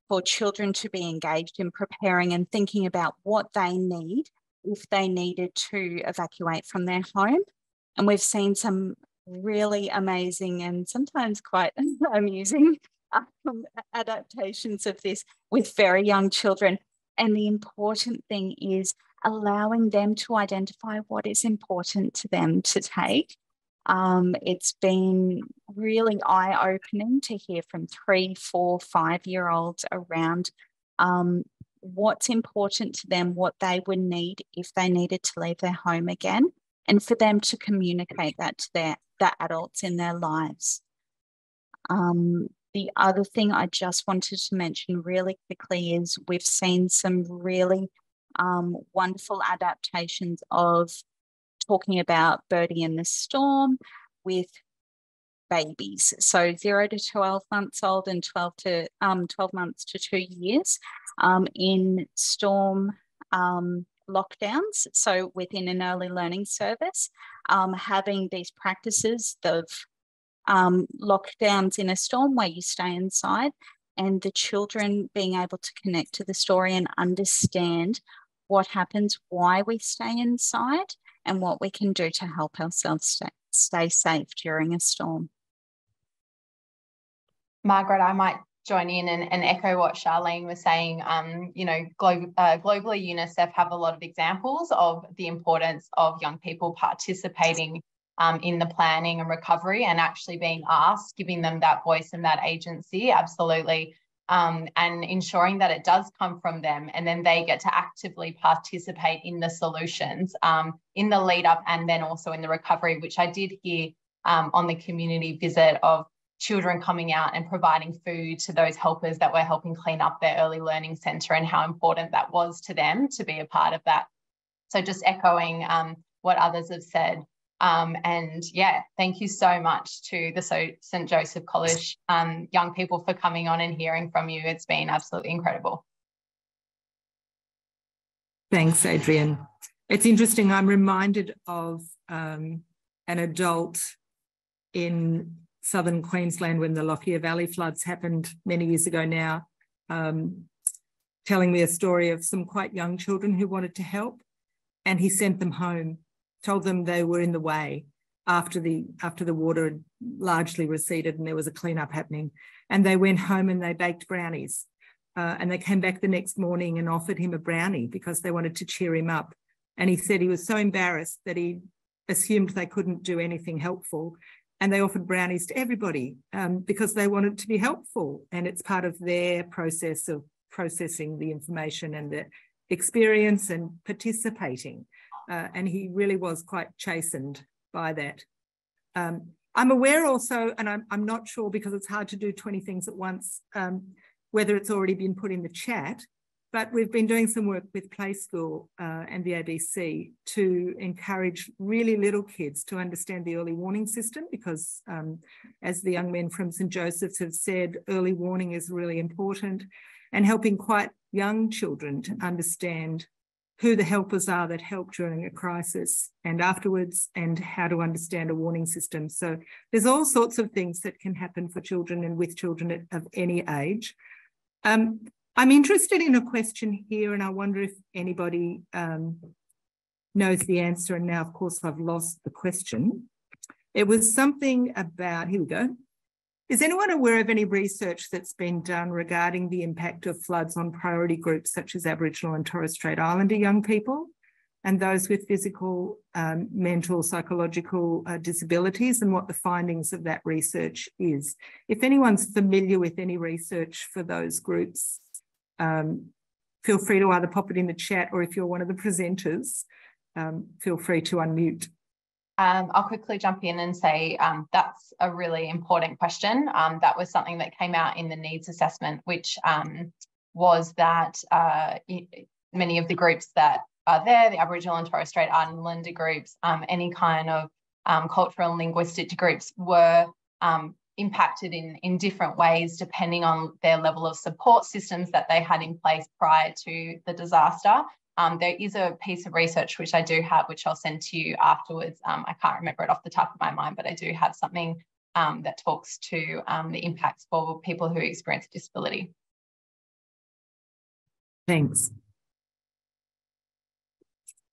[SPEAKER 8] for children to be engaged in preparing and thinking about what they need if they needed to evacuate from their home. And we've seen some really amazing and sometimes quite amusing adaptations of this with very young children. And the important thing is allowing them to identify what is important to them to take. It's been really eye-opening to hear from 3, 4, 5-year-olds around what's important to them, what they would need if they needed to leave their home again, and for them to communicate that to the adults in their lives. The other thing I just wanted to mention really quickly is we've seen some really wonderful adaptations of talking about Birdie in the Storm with babies, so 0 to 12 months old and 12 months to 2 years in storm lockdowns. So within an early learning service, having these practices of lockdowns in a storm where you stay inside, and the children being able to connect to the story and understand what happens, why we stay inside, and what we can do to help ourselves stay safe during a storm.
[SPEAKER 10] Margaret, I might join in and echo what Charlene was saying. Globally, UNICEF have a lot of examples of the importance of young people participating in the planning and recovery and actually being asked, giving them that voice and that agency, absolutely, and ensuring that it does come from them, and then they get to actively participate in the solutions in the lead up and then also in the recovery, which I did hear on the community visit of children coming out and providing food to those helpers that were helping clean up their early learning centre, and how important that was to them to be a part of that. So just echoing what others have said. And yeah, thank you so much to the St. Joseph College young people for coming on and hearing from you. It's been absolutely incredible.
[SPEAKER 1] Thanks, Adrian. It's interesting, I'm reminded of an adult in southern Queensland when the Lockyer Valley floods happened many years ago now, telling me a story of some quite young children who wanted to help, and he sent them home, told them they were in the way after the water had largely receded and there was a cleanup happening. And they went home and they baked brownies. And they came back the next morning and offered him a brownie because they wanted to cheer him up. And he said he was so embarrassed that he assumed they couldn't do anything helpful, and they offered brownies to everybody because they wanted to be helpful, and it's part of their process of processing the information and the experience and participating. And he really was quite chastened by that. I'm aware also, and I'm not sure because it's hard to do 20 things at once, whether it's already been put in the chat, but we've been doing some work with Play School and the ABC to encourage really little kids to understand the early warning system because, as the young men from St. Joseph's have said, early warning is really important, and helping quite young children to understand who the helpers are that help during a crisis and afterwards, and how to understand a warning system. So there's all sorts of things that can happen for children and with children of any age. I'm interested in a question here, and I wonder if anybody knows the answer. And now, of course, I've lost the question. It was something about, here we go. Is anyone aware of any research that's been done regarding the impact of floods on priority groups such as Aboriginal and Torres Strait Islander young people and those with physical, mental, psychological disabilities, and what the findings of that research is? If anyone's familiar with any research for those groups, feel free to either pop it in the chat, or if you're one of the presenters, feel free to unmute.
[SPEAKER 10] I'll quickly jump in and say that's a really important question. That was something that came out in the needs assessment, which was that many of the groups that are there, the Aboriginal and Torres Strait Islander groups, any kind of cultural and linguistic groups were impacted in different ways depending on their level of support systems that they had in place prior to the disaster. There is a piece of research which I do have, which I'll send to you afterwards. I can't remember it off the top of my mind, but I do have something that talks to the impacts for people who experience disability.
[SPEAKER 1] Thanks.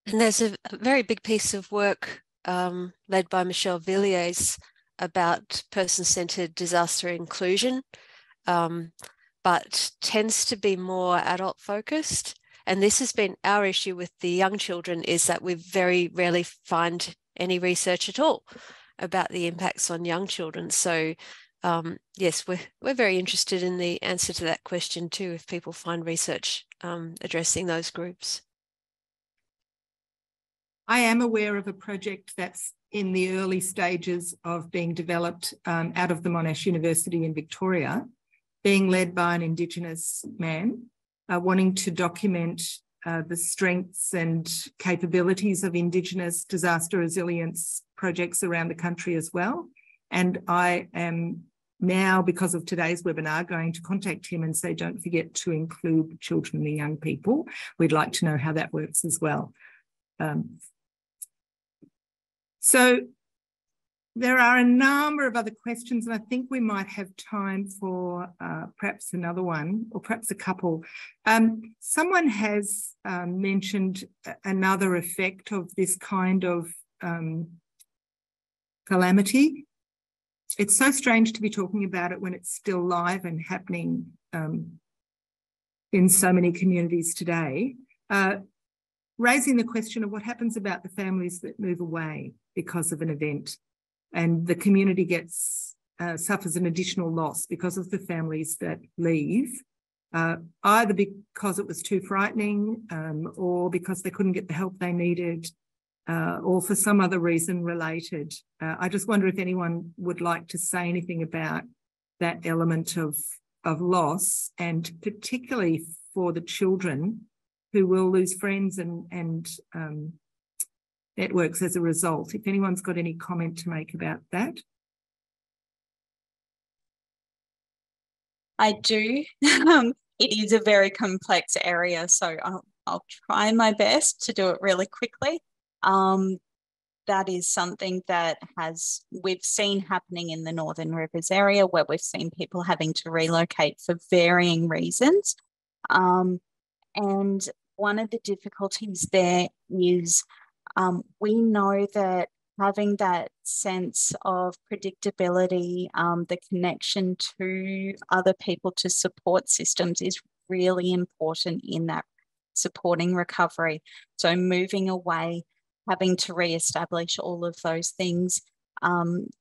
[SPEAKER 7] And there's a very big piece of work led by Michelle Villiers about person-centred disaster inclusion, but tends to be more adult-focused. And this has been our issue with the young children, is that we very rarely find any research at all about the impacts on young children. So yes, we're very interested in the answer to that question too, if people find research addressing those groups.
[SPEAKER 1] I am aware of a project that's in the early stages of being developed out of the Monash University in Victoria, being led by an Indigenous man, wanting to document the strengths and capabilities of Indigenous disaster resilience projects around the country as well. And I am now, because of today's webinar, going to contact him and say, don't forget to include children and young people. We'd like to know how that works as well. So there are a number of other questions, and I think we might have time for perhaps another one, or perhaps a couple. Someone has mentioned another effect of this kind of calamity. It's so strange to be talking about it when it's still live and happening in so many communities today. Raising the question of what happens about the families that move away because of an event, and the community suffers an additional loss because of the families that leave, either because it was too frightening or because they couldn't get the help they needed, or for some other reason related. I just wonder if anyone would like to say anything about that element of loss, and particularly for the children who will lose friends and networks as a result. If anyone's got any comment to make about that.
[SPEAKER 8] I do. It is a very complex area, so I'll try my best to do it really quickly. That is something that we've seen happening in the Northern Rivers area, where we've seen people having to relocate for varying reasons. And one of the difficulties there is we know that having that sense of predictability, the connection to other people, to support systems, is really important in that supporting recovery. So moving away having to re-establish all of those things,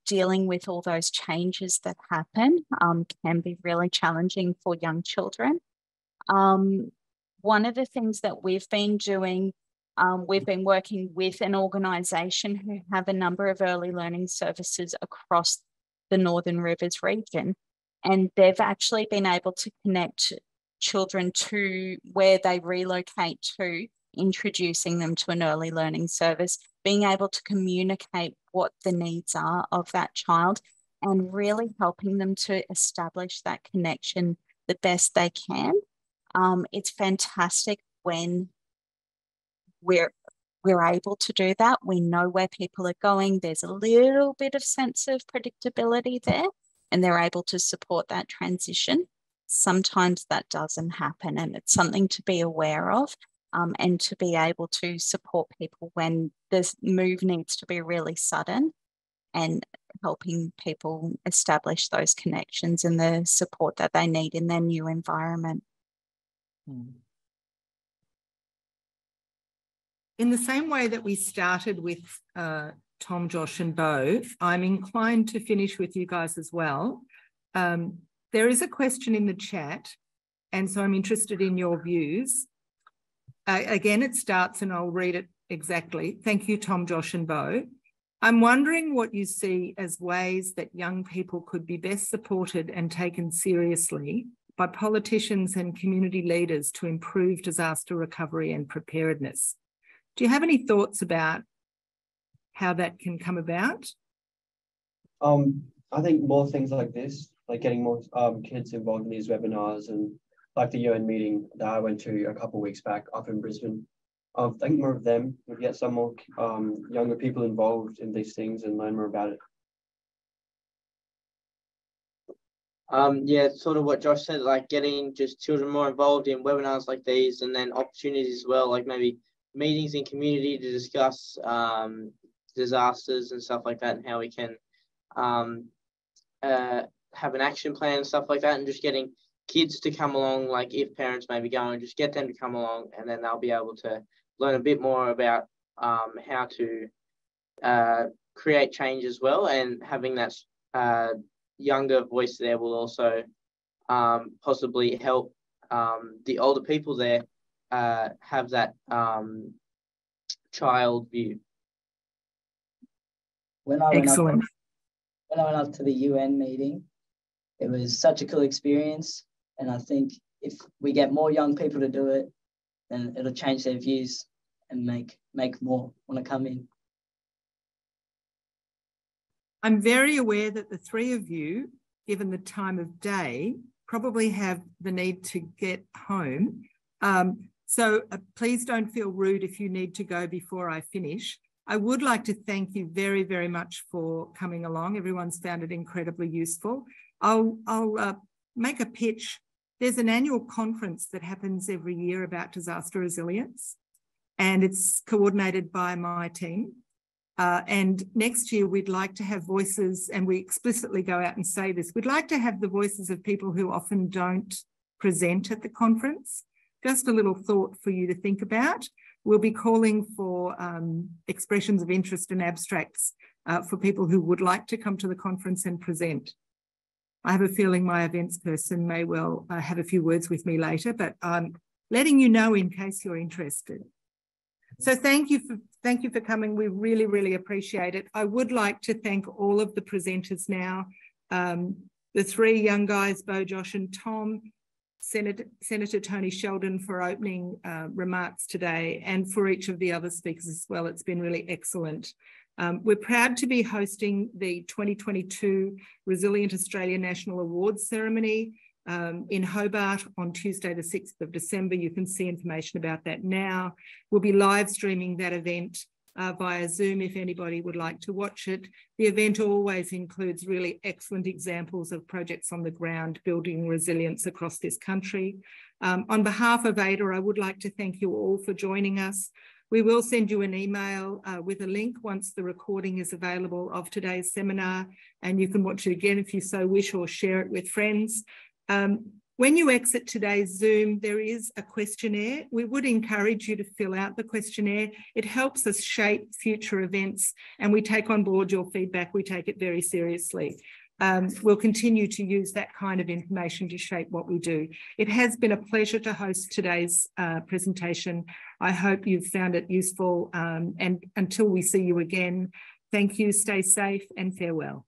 [SPEAKER 8] dealing with all those changes that happen can be really challenging for young children. One of the things that we've been doing, we've been working with an organisation who have a number of early learning services across the Northern Rivers region, and they've actually been able to connect children to where they relocate to, introducing them to an early learning service, being able to communicate what the needs are of that child, and really helping them to establish that connection the best they can. It's fantastic when we're able to do that. We know where people are going. There's a little bit of sense of predictability there, and they're able to support that transition. Sometimes that doesn't happen, and it's something to be aware of, and to be able to support people when this move needs to be really sudden, and helping people establish those connections and the support that they need in their new environment.
[SPEAKER 1] In the same way that we started with Tom, Josh and Bo, I'm inclined to finish with you guys as well. There is a question in the chat, and so I'm interested in your views. Again, it starts, and I'll read it exactly. Thank you, Tom, Josh and Bo. I'm wondering what you see as ways that young people could be best supported and taken seriously by politicians and community leaders to improve disaster recovery and preparedness. Do you have any thoughts about how that can come about?
[SPEAKER 4] I think more things like this, like getting more kids involved in these webinars, and like the UN meeting that I went to a couple of weeks back up in Brisbane. I think more of them would get some more younger people involved in these things and learn more about it.
[SPEAKER 3] Yeah, sort of what Josh said, like getting just children more involved in webinars like these, and then opportunities as well, like maybe meetings in community to discuss disasters and stuff like that, and how we can have an action plan and stuff like that, and just getting kids to come along, like if parents may be going, just get them to come along, and then they'll be able to learn a bit more about how to create change as well, and having that younger voice there will also possibly help the older people there have that child view.
[SPEAKER 6] When I went up to the UN meeting, it was such a cool experience, and I think if we get more young people to do it, then it'll change their views and make more want to come in.
[SPEAKER 1] I'm very aware that the three of you, given the time of day, probably have the need to get home. So please don't feel rude if you need to go before I finish. I would like to thank you very, very much for coming along. Everyone's found it incredibly useful. I'll make a pitch. There's an annual conference that happens every year about disaster resilience, and it's coordinated by my team. And next year, we'd like to have voices, and we explicitly go out and say this, we'd like to have the voices of people who often don't present at the conference. Just a little thought for you to think about. We'll be calling for expressions of interest and abstracts for people who would like to come to the conference and present. I have a feeling my events person may well have a few words with me later, but I'm letting you know in case you're interested. So thank you for coming. We really, really appreciate it. I would like to thank all of the presenters now, the three young guys, Bo, Josh and Tom, Senator Tony Sheldon for opening remarks today, and for each of the other speakers as well. It's been really excellent. We're proud to be hosting the 2022 Resilient Australia National Awards ceremony in Hobart on Tuesday, the 6th of December. You can see information about that now. We'll be live streaming that event via Zoom if anybody would like to watch it. The event always includes really excellent examples of projects on the ground building resilience across this country. On behalf of ADA, I would like to thank you all for joining us. We will send you an email with a link once the recording is available of today's seminar, and you can watch it again if you so wish, or share it with friends. When you exit today's Zoom, there is a questionnaire. We would encourage you to fill out the questionnaire. It helps us shape future events, and we take on board your feedback. We take it very seriously. We'll continue to use that kind of information to shape what we do. It has been a pleasure to host today's presentation. I hope you've found it useful, and until we see you again, thank you, stay safe, and farewell.